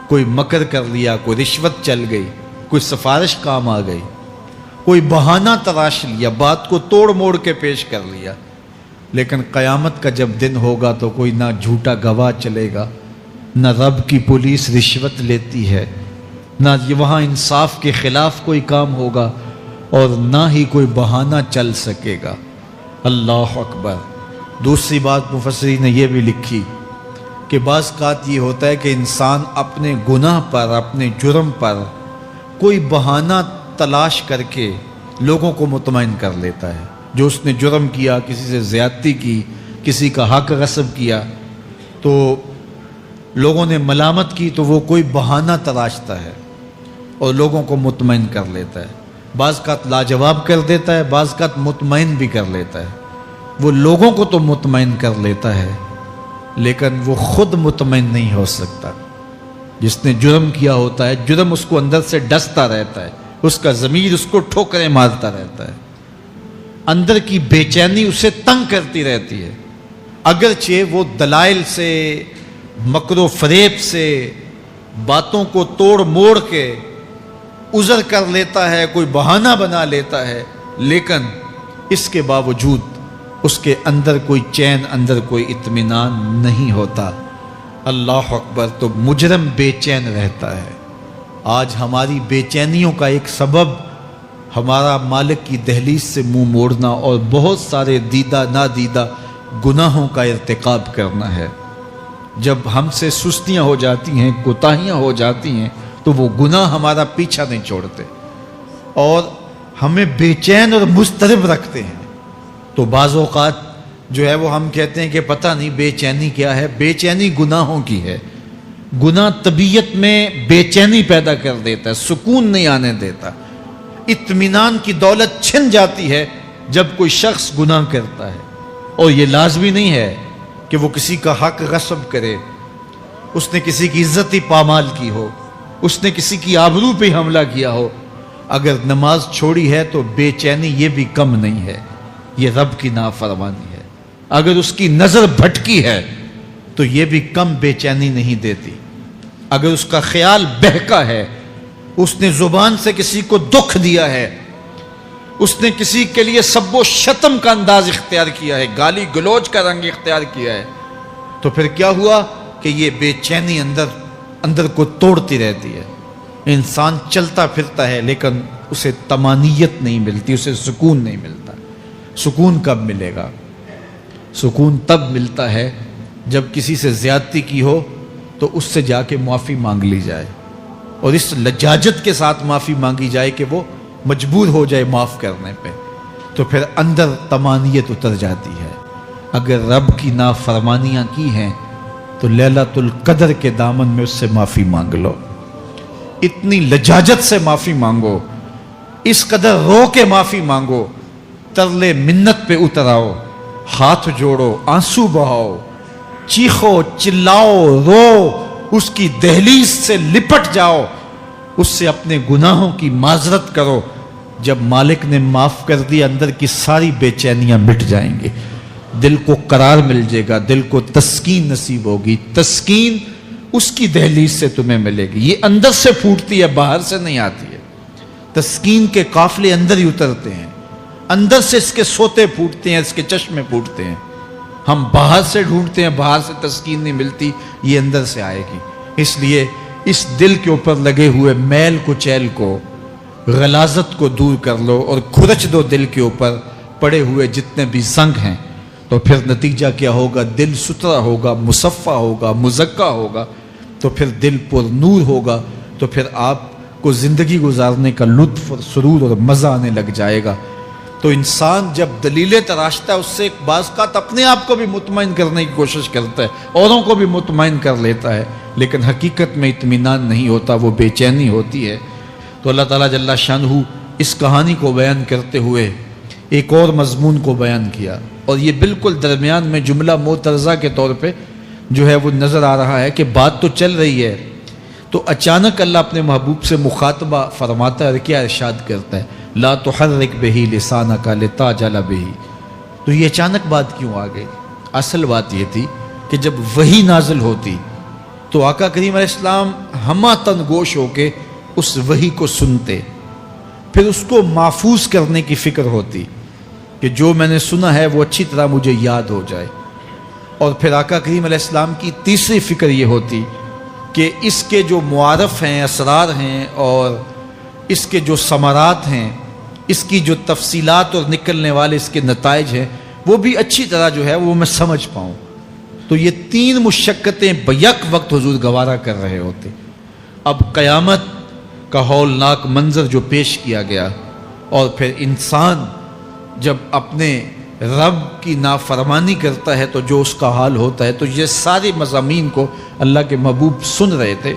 کوئی مکر کر لیا، کوئی رشوت چل گئی، کوئی سفارش کام آ گئی، کوئی بہانہ تراش لیا، بات کو توڑ موڑ کے پیش کر لیا۔ لیکن قیامت کا جب دن ہوگا تو کوئی نہ جھوٹا گواہ چلے گا، نہ رب کی پولیس رشوت لیتی ہے، نہ وہاں انصاف کے خلاف کوئی کام ہوگا، اور نہ ہی کوئی بہانہ چل سکے گا۔ اللہ اکبر۔ دوسری بات مفسرین نے یہ بھی لکھی کہ بعض اوقات یہ ہوتا ہے کہ انسان اپنے گناہ پر، اپنے جرم پر کوئی بہانہ تلاش کر کے لوگوں کو مطمئن کر لیتا ہے۔ جو اس نے جرم کیا، کسی سے زیادتی کی، کسی کا حق غصب کیا، تو لوگوں نے ملامت کی تو وہ کوئی بہانہ تلاشتا ہے اور لوگوں کو مطمئن کر لیتا ہے۔ بعض اوقات لاجواب کر دیتا ہے، بعض اوقات مطمئن بھی کر لیتا ہے۔ وہ لوگوں کو تو مطمئن کر لیتا ہے لیکن وہ خود مطمئن نہیں ہو سکتا۔ جس نے جرم کیا ہوتا ہے، جرم اس کو اندر سے ڈستا رہتا ہے، اس کا ضمیر اس کو ٹھوکریں مارتا رہتا ہے، اندر کی بے چینی اسے تنگ کرتی رہتی ہے۔ اگرچہ وہ دلائل سے، مکر و فریب سے، باتوں کو توڑ موڑ کے عذر کر لیتا ہے، کوئی بہانہ بنا لیتا ہے، لیکن اس کے باوجود اس کے اندر کوئی چین، اندر کوئی اطمینان نہیں ہوتا۔ اللہ اکبر۔ تو مجرم بے چین رہتا ہے۔ آج ہماری بے چینیوں کا ایک سبب ہمارا مالک کی دہلیز سے منہ موڑنا اور بہت سارے دیدہ نادیدہ گناہوں کا ارتکاب کرنا ہے۔ جب ہم سے سستیاں ہو جاتی ہیں، کوتاہیاں ہو جاتی ہیں، تو وہ گناہ ہمارا پیچھا نہیں چھوڑتے اور ہمیں بے چین اور مضطرب رکھتے ہیں۔ تو بعض اوقات جو ہے وہ ہم کہتے ہیں کہ پتہ نہیں بے چینی کیا ہے۔ بے چینی گناہوں کی ہے۔ گناہ طبیعت میں بے چینی پیدا کر دیتا ہے، سکون نہیں آنے دیتا۔ اطمینان کی دولت چھن جاتی ہے جب کوئی شخص گناہ کرتا ہے، اور یہ لازمی نہیں ہے کہ وہ کسی کا حق غصب کرے، اس نے کسی کی عزت ہی پامال کی ہو، اس نے کسی کی آبرو پہ حملہ کیا ہو۔ اگر نماز چھوڑی ہے تو بے چینی یہ بھی کم نہیں ہے، یہ رب کی نافرمانی ہے۔ اگر اس کی نظر بھٹکی ہے تو یہ بھی کم بے چینی نہیں دیتی۔ اگر اس کا خیال بہکا ہے، اس نے زبان سے کسی کو دکھ دیا ہے، اس نے کسی کے لیے سب و شتم کا انداز اختیار کیا ہے، گالی گلوچ کا رنگ اختیار کیا ہے، تو پھر کیا ہوا کہ یہ بے چینی اندر کو توڑتی رہتی ہے۔ انسان چلتا پھرتا ہے لیکن اسے طمانیت نہیں ملتی، اسے سکون نہیں ملتا۔ سکون کب ملے گا؟ سکون تب ملتا ہے جب کسی سے زیادتی کی ہو تو اس سے جا کے معافی مانگ لی جائے، اور اس لجاجت کے ساتھ معافی مانگی جائے کہ وہ مجبور ہو جائے معاف کرنے پہ، تو پھر اندر طمانیت اتر جاتی ہے۔ اگر رب کی نافرمانیاں کی ہیں تو لیلۃ القدر کے دامن میں اس سے معافی مانگ لو، اتنی لجاجت سے معافی مانگو، اس قدر رو کے معافی مانگو، ترلے منت پہ اتر آؤ، ہاتھ جوڑو، آنسو بہاؤ، چیخو، چلاؤ، رو، اس کی دہلیز سے لپٹ جاؤ، اس سے اپنے گناہوں کی معذرت کرو۔ جب مالک نے معاف کر دیا، اندر کی ساری بے چینیاں مٹ جائیں گی، دل کو قرار مل جائے گا، دل کو تسکین نصیب ہوگی۔ تسکین اس کی دہلیز سے تمہیں ملے گی، یہ اندر سے پھوٹتی ہے، باہر سے نہیں آتی ہے۔ تسکین کے قافلے اندر ہی اترتے ہیں، اندر سے اس کے سوتے پھوٹتے ہیں، اس کے چشمے پھوٹتے ہیں۔ ہم باہر سے ڈھونڈتے ہیں، باہر سے تسکین نہیں ملتی، یہ اندر سے آئے گی۔ اس لیے اس دل کے اوپر لگے ہوئے میل کچیل کو، غلاظت کو دور کر لو اور کھرچ دو دل کے اوپر پڑے ہوئے جتنے بھی زنگ ہیں، تو پھر نتیجہ کیا ہوگا؟ دل ستھرا ہوگا، مصفہ ہوگا، مزکا ہوگا، تو پھر دل پر نور ہوگا، تو پھر آپ کو زندگی گزارنے کا لطف اور سرور اور مزہ آنے لگ جائے گا۔ تو انسان جب دلیلیں تراشتا ہے، اس سے ایک بعض اوقات اپنے آپ کو بھی مطمئن کرنے کی کوشش کرتا ہے، اوروں کو بھی مطمئن کر لیتا ہے، لیکن حقیقت میں اطمینان نہیں ہوتا، وہ بے چینی ہوتی ہے۔ تو اللہ تعالیٰ جل شانہ اس کہانی کو بیان کرتے ہوئے ایک اور مضمون کو بیان کیا، اور یہ بالکل درمیان میں جملہ معترضہ کے طور پہ جو ہے وہ نظر آ رہا ہے کہ بات تو چل رہی ہے، تو اچانک اللہ اپنے محبوب سے مخاطبہ فرماتا ہے اور کیا ارشاد کرتا ہے؟ لا تحرک بہ لسانک لتعجل بہ۔ تو یہ اچانک بات کیوں آ گئی؟ اصل بات یہ تھی کہ جب وحی نازل ہوتی تو آقا کریم علیہ السلام ہمہ تن گوش ہو کے اس وحی کو سنتے، پھر اس کو محفوظ کرنے کی فکر ہوتی، کہ جو میں نے سنا ہے وہ اچھی طرح مجھے یاد ہو جائے۔ اور پھر آقا کریم علیہ السلام کی تیسری فکر یہ ہوتی کہ اس کے جو معارف ہیں، اسرار ہیں، اور اس کے جو ثمرات ہیں، اس کی جو تفصیلات اور نکلنے والے اس کے نتائج ہیں، وہ بھی اچھی طرح جو ہے وہ میں سمجھ پاؤں۔ تو یہ 3 مشقتیں بیک وقت حضور گوارا کر رہے ہوتے۔ اب قیامت کا ہولناک منظر جو پیش کیا گیا، اور پھر انسان جب اپنے رب کی نافرمانی کرتا ہے تو جو اس کا حال ہوتا ہے، تو یہ سارے مضامین کو اللہ کے محبوب سن رہے تھے۔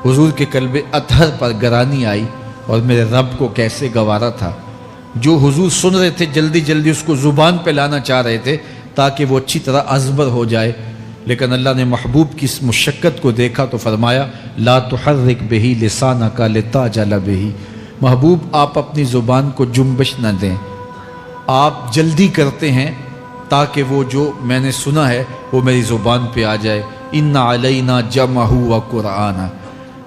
حضور کے قلب اطہر پر گرانی آئی، اور میرے رب کو کیسے گوارا تھا۔ جو حضور سن رہے تھے جلدی جلدی اس کو زبان پہ لانا چاہ رہے تھے تاکہ وہ اچھی طرح ازبر ہو جائے، لیکن اللہ نے محبوب کی اس مشقت کو دیکھا تو فرمایا لا تحرک بہی لسانک لتعجل بہی، محبوب آپ اپنی زبان کو جنبش نہ دیں، آپ جلدی کرتے ہیں تاکہ وہ جو میں نے سنا ہے وہ میری زبان پہ آ جائے۔ ان علینا جمعہ و قرآن،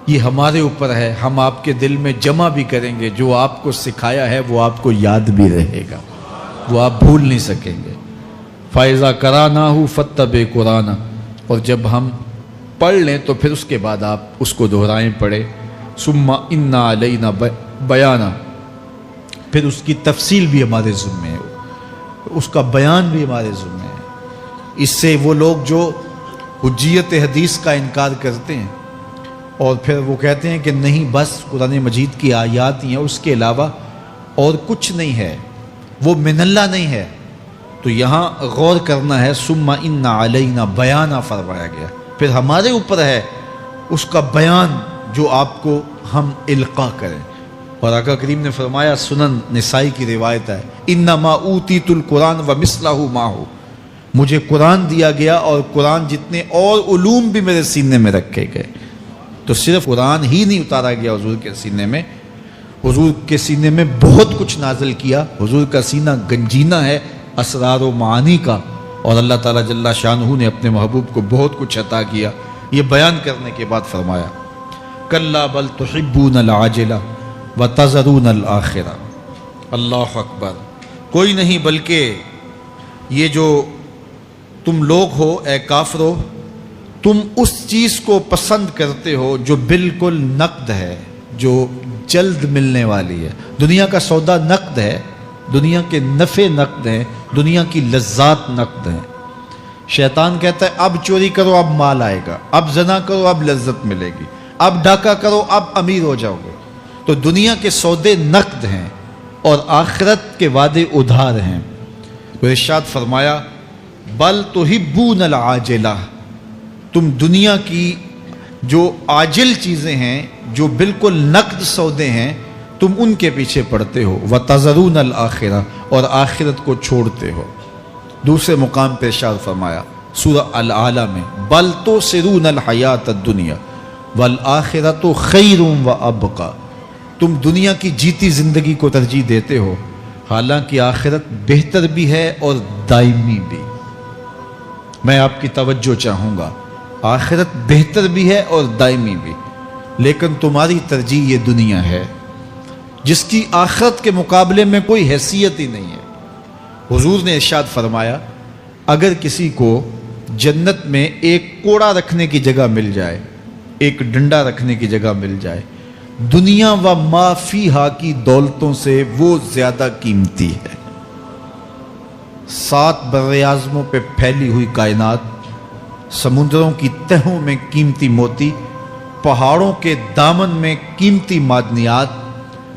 یہ ہمارے اوپر ہے، ہم آپ کے دل میں جمع بھی کریں گے، جو آپ کو سکھایا ہے وہ آپ کو یاد بھی رہے گا، وہ آپ بھول نہیں سکیں گے۔ فَإِذَا قَرَأْنَاهُ فَاتَّبِعْ قُرْآنَهُ، اور جب ہم پڑھ لیں تو پھر اس کے بعد آپ اس کو دہرائیں پڑھیں۔ ثُمَّ إِنَّ عَلَيْنَا بَيَانًا، پھر اس کی تفصیل بھی ہمارے ذمہ ہے، اس کا بیان بھی ہمارے ذمہ ہے۔ اس سے وہ لوگ جو حجیت حدیث کا انکار کرتے ہیں اور پھر وہ کہتے ہیں کہ نہیں بس قرآن مجید کی آیات ہی ہیں، اس کے علاوہ اور کچھ نہیں ہے، وہ من اللہ نہیں ہے، تو یہاں غور کرنا ہے۔ ثم ان علینا بیانہ فرمایا گیا، پھر ہمارے اوپر ہے اس کا بیان جو آپ کو ہم القاء کریں۔ اور آقا کریم نے فرمایا، سنن نسائی کی روایت ہے، انما اوتیت القرآن ومثلہ معہ، مجھے قرآن دیا گیا اور قرآن جتنے اور علوم بھی میرے سینے میں رکھے گئے۔ تو صرف قرآن ہی نہیں اتارا گیا حضور کے سینے میں، حضور کے سینے میں بہت کچھ نازل کیا۔ حضور کا سینہ گنجینہ ہے اسرار و معانی کا، اور اللہ تعالیٰ جل شانہ نے اپنے محبوب کو بہت کچھ عطا کیا۔ یہ بیان کرنے کے بعد فرمایا کلا بل تحبون العاجلہ وتذرون الآخرہ، اللہ اکبر، کوئی نہیں بلکہ یہ جو تم لوگ ہو اے کافرو، تم اس چیز کو پسند کرتے ہو جو بالکل نقد ہے، جو جلد ملنے والی ہے۔ دنیا کا سودا نقد ہے، دنیا کے نفع نقد ہیں، دنیا کی لذات نقد ہیں۔ شیطان کہتا ہے اب چوری کرو اب مال آئے گا، اب زنا کرو اب لذت ملے گی، اب ڈاکہ کرو اب امیر ہو جاؤ گے۔ تو دنیا کے سودے نقد ہیں اور آخرت کے وعدے ادھار ہیں۔ تو ارشاد فرمایا بل تحبون العاجلہ، تم دنیا کی جو عاجل چیزیں ہیں، جو بالکل نقد سودے ہیں، تم ان کے پیچھے پڑتے ہو، وتذرون الآخرہ، اور آخرت کو چھوڑتے ہو۔ دوسرے مقام پہ ارشاد فرمایا سورہ الاعلیٰ میں بل تؤثرون الحیات الدنیا والآخرۃ خیر وابقی، تم دنیا کی جیتی زندگی کو ترجیح دیتے ہو، حالانکہ آخرت بہتر بھی ہے اور دائمی بھی۔ میں آپ کی توجہ چاہوں گا، آخرت بہتر بھی ہے اور دائمی بھی، لیکن تمہاری ترجیح یہ دنیا ہے جس کی آخرت کے مقابلے میں کوئی حیثیت ہی نہیں ہے۔ حضور نے ارشاد فرمایا اگر کسی کو جنت میں ایک کوڑا رکھنے کی جگہ مل جائے، ایک ڈنڈا رکھنے کی جگہ مل جائے، دنیا و ما فیہا کی دولتوں سے وہ زیادہ قیمتی ہے۔ 7 براعظموں پہ پھیلی ہوئی کائنات، سمندروں کی تہوں میں قیمتی موتی، پہاڑوں کے دامن میں قیمتی معدنیات،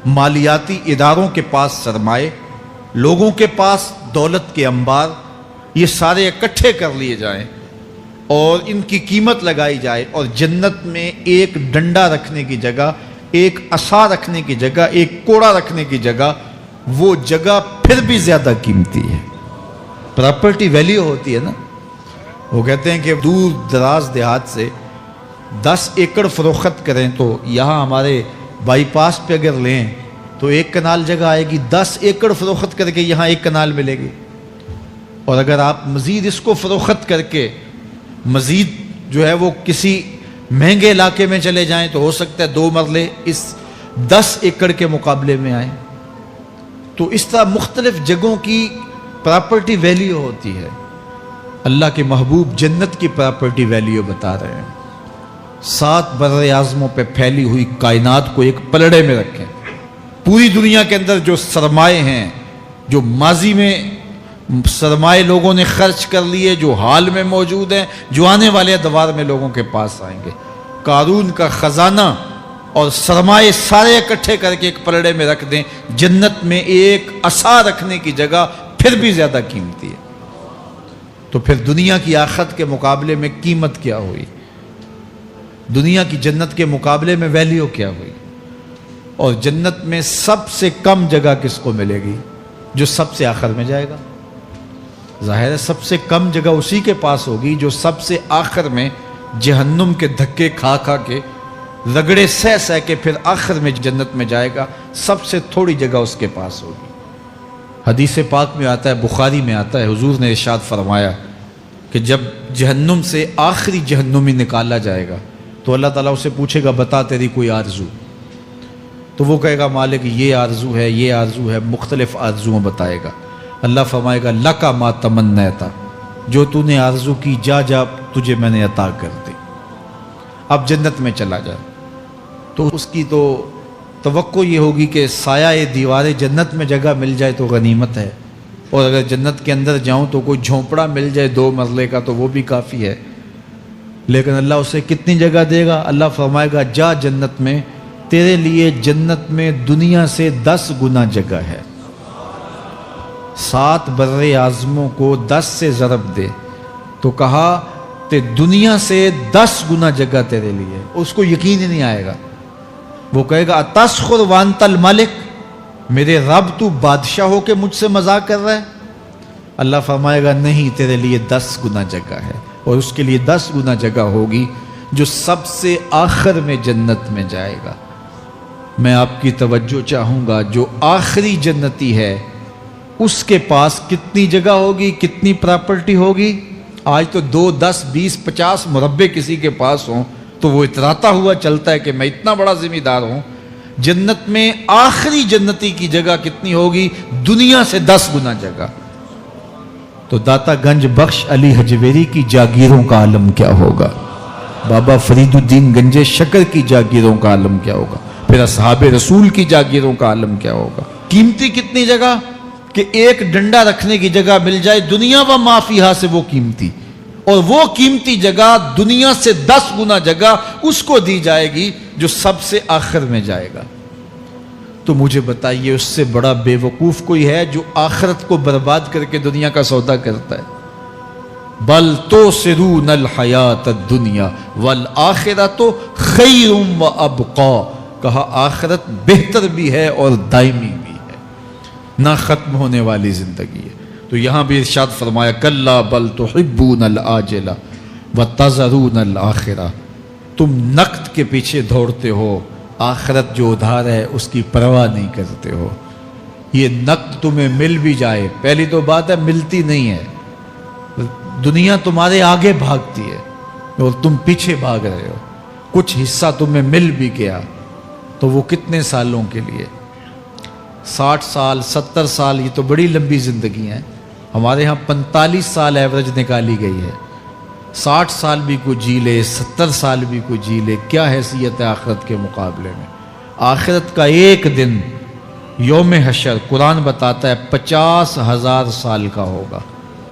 مالیاتی اداروں کے پاس سرمائے، لوگوں کے پاس دولت کے انبار، یہ سارے اکٹھے کر لیے جائیں اور ان کی قیمت لگائی جائے، اور جنت میں ایک ڈنڈا رکھنے کی جگہ، ایک عصا رکھنے کی جگہ، ایک کوڑا رکھنے کی جگہ، وہ جگہ پھر بھی زیادہ قیمتی ہے۔ پراپرٹی ویلیو ہوتی ہے نا، وہ کہتے ہیں کہ دور دراز دیہات سے 10 ایکڑ فروخت کریں تو یہاں ہمارے بائی پاس پہ اگر لیں تو 1 کنال جگہ آئے گی، 10 ایکڑ فروخت کر کے یہاں 1 کنال ملے گی۔ اور اگر آپ مزید اس کو فروخت کر کے مزید جو ہے وہ کسی مہنگے علاقے میں چلے جائیں تو ہو سکتا ہے 2 مرلے اس 10 ایکڑ کے مقابلے میں آئیں۔ تو اس طرح مختلف جگہوں کی پراپرٹی ویلیو ہوتی ہے، اللہ کے محبوب جنت کی پراپرٹی ویلیو بتا رہے ہیں۔ 7 بر اعظموں پہ پھیلی ہوئی کائنات کو ایک پلڑے میں رکھیں، پوری دنیا کے اندر جو سرمائے ہیں، جو ماضی میں سرمائے لوگوں نے خرچ کر لیے، جو حال میں موجود ہیں، جو آنے والے ادوار میں لوگوں کے پاس آئیں گے، قارون کا خزانہ اور سرمائے سارے اکٹھے کر کے ایک پلڑے میں رکھ دیں، جنت میں ایک عصا رکھنے کی جگہ پھر بھی زیادہ قیمتی ہے۔ تو پھر دنیا کی آخرت کے مقابلے میں قیمت کیا ہوئی؟ دنیا کی جنت کے مقابلے میں ویلیو کیا ہوئی؟ اور جنت میں سب سے کم جگہ کس کو ملے گی؟ جو سب سے آخر میں جائے گا۔ ظاہر ہے سب سے کم جگہ اسی کے پاس ہوگی جو سب سے آخر میں جہنم کے دھکے کھا کھا کے، رگڑے سہ سہ کے پھر آخر میں جنت میں جائے گا، سب سے تھوڑی جگہ اس کے پاس ہوگی۔ حدیث پاک میں آتا ہے، بخاری میں آتا ہے، حضور نے ارشاد فرمایا کہ جب جہنم سے آخری جہنمی نکالا جائے گا تو اللہ تعالیٰ اسے پوچھے گا بتا تیری کوئی آرزو، تو وہ کہے گا مالک یہ آرزو ہے، یہ آرزو ہے، مختلف آرزویں بتائے گا۔ اللہ فرمائے گا لکا ما تمنیتا، جو تو نے آرزو کی جا جا تجھے میں نے عطا کر دی، اب جنت میں چلا جا۔ تو اس کی تو توقع یہ ہوگی کہ سایہ دیوار جنت میں جگہ مل جائے تو غنیمت ہے، اور اگر جنت کے اندر جاؤں تو کوئی جھونپڑا مل جائے 2 مرلے کا تو وہ بھی کافی ہے۔ لیکن اللہ اسے کتنی جگہ دے گا؟ اللہ فرمائے گا جا جنت میں، تیرے لیے جنت میں دنیا سے 10 گنا جگہ ہے۔ 7 بر اعظموں کو 10 سے ضرب دے تو کہا کہ دنیا سے 10 گنا جگہ تیرے لیے۔ اس کو یقین ہی نہیں آئے گا، وہ کہے گا اتسخر وانت الملک، میرے رب تو بادشاہ ہو کے مجھ سے مذاق کر رہا ہے؟ اللہ فرمائے گا نہیں، تیرے لیے 10 گنا جگہ ہے، اور اس کے لیے 10 گنا جگہ ہوگی جو سب سے آخر میں جنت میں جائے گا۔ میں آپ کی توجہ چاہوں گا، جو آخری جنتی ہے اس کے پاس کتنی جگہ ہوگی، کتنی پراپرٹی ہوگی؟ آج تو 2 10 20 50 مربع کسی کے پاس ہوں تو وہ اتراتا ہوا چلتا ہے کہ میں اتنا بڑا ذمہ دار ہوں۔ جنت میں آخری جنتی کی جگہ کتنی ہوگی؟ دنیا سے 10 گنا جگہ۔ تو داتا گنج بخش علی حجویری کی جاگیروں کا عالم کیا ہوگا؟ بابا فرید الدین گنج شکر کی جاگیروں کا عالم کیا ہوگا؟ پھر اصحاب رسول کی جاگیروں کا عالم کیا ہوگا؟ قیمتی کتنی جگہ کہ ایک ڈنڈا رکھنے کی جگہ مل جائے، دنیا و ما فیہا سے وہ قیمتی، اور وہ قیمتی جگہ دنیا سے 10 گنا جگہ اس کو دی جائے گی جو سب سے آخر میں جائے گا۔ تو مجھے بتائیے اس سے بڑا بے وقوف کوئی ہے جو آخرت کو برباد کر کے دنیا کا سودا کرتا ہے؟ بل تؤثرون الحیات الدنیا والآخرۃ خیر وابقا، کہا آخرت بہتر بھی ہے اور دائمی بھی ہے، نہ ختم ہونے والی زندگی ہے۔ تو یہاں بھی ارشاد فرمایا کلا بل تحبون العاجلہ وتذرون الآخرہ، تم نقد کے پیچھے دوڑتے ہو، آخرت جو ادھار ہے اس کی پرواہ نہیں کرتے ہو۔ یہ نقد تمہیں مل بھی جائے، پہلی تو بات ہے ملتی نہیں ہے، دنیا تمہارے آگے بھاگتی ہے اور تم پیچھے بھاگ رہے ہو۔ کچھ حصہ تمہیں مل بھی گیا تو وہ کتنے سالوں کے لیے؟ 60 سال 70 سال، یہ تو بڑی لمبی زندگی ہیں۔ ہمارے ہاں 45 سال ایوریج نکالی گئی ہے۔ 60 سال بھی کوئی جی لے، 70 سال بھی کوئی جی لے، کیا حیثیت ہے آخرت کے مقابلے میں؟ آخرت کا ایک دن یوم حشر قرآن بتاتا ہے 50,000 سال کا ہوگا۔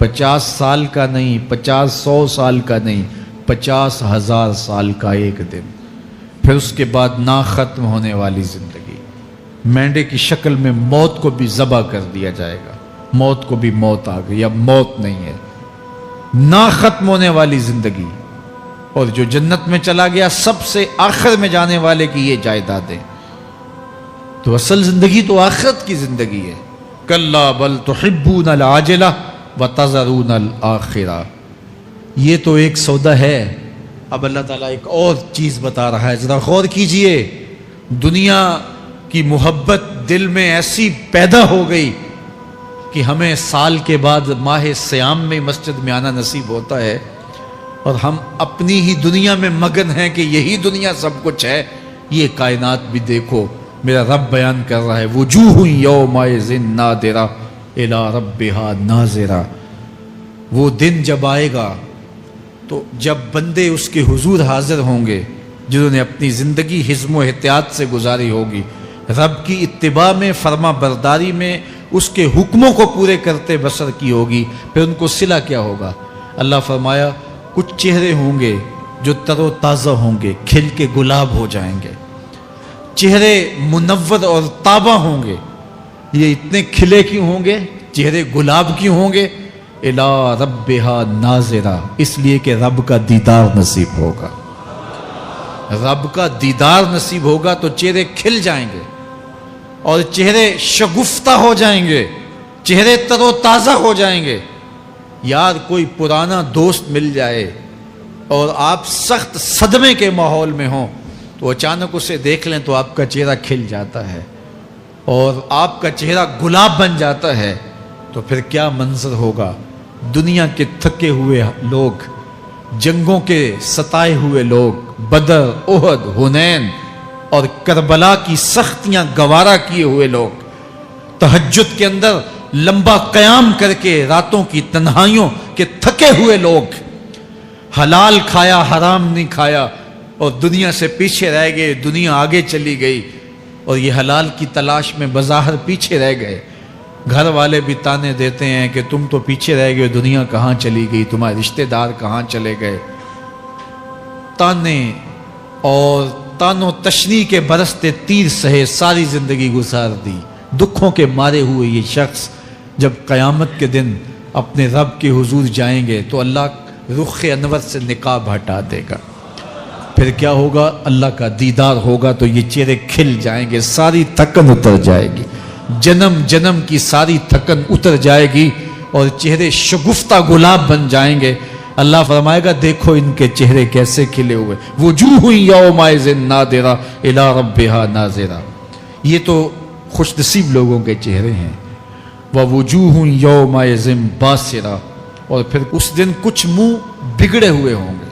50 سال کا نہیں، 50-100 سال کا نہیں، 50,000 سال کا ایک دن۔ پھر اس کے بعد نہ ختم ہونے والی زندگی، مینڈے کی شکل میں موت کو بھی ذبح کر دیا جائے گا، موت کو بھی موت آ گئی، اب موت نہیں ہے، نہ ختم ہونے والی زندگی۔ اور جو جنت میں چلا گیا سب سے آخر میں جانے والے کی یہ جائیدادیں۔ تو اصل زندگی تو آخرت کی زندگی ہے۔ کلا بل تحبون العاجلہ وتذرون الآخرہ، یہ تو ایک سودا ہے۔ اب اللہ تعالیٰ ایک اور چیز بتا رہا ہے، ذرا غور کیجئے۔ دنیا کی محبت دل میں ایسی پیدا ہو گئی کہ ہمیں سال کے بعد ماہ سیام میں مسجد میں آنا نصیب ہوتا ہے، اور ہم اپنی ہی دنیا میں مگن ہیں کہ یہی دنیا سب کچھ ہے۔ یہ کائنات بھی دیکھو، میرا رب بیان کر رہا ہے وجوہ یومئذ نادرہ الی ربہا ناظرہ۔ وہ دن جب آئے گا تو جب بندے اس کے حضور حاضر ہوں گے جنہوں نے اپنی زندگی حزم و احتیاط سے گزاری ہوگی، رب کی اتباع میں، فرما برداری میں، اس کے حکموں کو پورے کرتے بسر کی ہوگی، پھر ان کو صلہ کیا ہوگا؟ اللہ فرمایا کچھ چہرے ہوں گے جو تر و تازہ ہوں گے، کھل کے گلاب ہو جائیں گے، چہرے منور اور تابہ ہوں گے۔ یہ اتنے کھلے کیوں ہوں گے؟ چہرے گلاب کیوں ہوں گے؟ الی ربہا ناظرہ، اس لیے کہ رب کا دیدار نصیب ہوگا۔ رب کا دیدار نصیب ہوگا تو چہرے کھل جائیں گے اور چہرے شگفتہ ہو جائیں گے، چہرے تر و تازہ ہو جائیں گے۔ یار کوئی پرانا دوست مل جائے اور آپ سخت صدمے کے ماحول میں ہوں تو اچانک اسے دیکھ لیں تو آپ کا چہرہ کھل جاتا ہے اور آپ کا چہرہ گلاب بن جاتا ہے، تو پھر کیا منظر ہوگا؟ دنیا کے تھکے ہوئے لوگ، جنگوں کے ستائے ہوئے لوگ، بدر، احد، حنین اور کربلا کی سختیاں گوارا کیے ہوئے لوگ، تہجد کے اندر لمبا قیام کر کے راتوں کی تنہائیوں کے تھکے ہوئے لوگ، حلال کھایا حرام نہیں کھایا اور دنیا سے پیچھے رہ گئے، دنیا آگے چلی گئی اور یہ حلال کی تلاش میں بظاہر پیچھے رہ گئے۔ گھر والے بھی تانے دیتے ہیں کہ تم تو پیچھے رہ گئے، دنیا کہاں چلی گئی، تمہارے رشتہ دار کہاں چلے گئے۔ تانے اور تانوں تشنیع کے برستے تیر سہے ساری زندگی گزار دی۔ دکھوں کے مارے ہوئے یہ شخص جب قیامت کے دن اپنے رب کے حضور جائیں گے تو اللہ رخ انور سے نقاب ہٹا دے گا، پھر کیا ہوگا؟ اللہ کا دیدار ہوگا تو یہ چہرے کھل جائیں گے، ساری تھکن اتر جائے گی، جنم جنم کی ساری تھکن اتر جائے گی اور چہرے شگفتہ گلاب بن جائیں گے۔ اللہ فرمائے گا دیکھو ان کے چہرے کیسے کھلے ہوئے، وجوہ یومئذ ناظرہ الی ربہا ناظرہ۔ یہ تو خوش نصیب لوگوں کے چہرے ہیں۔ ووجوہ یومئذ باسرہ، اور پھر اس دن کچھ منہ بگڑے ہوئے ہوں گے۔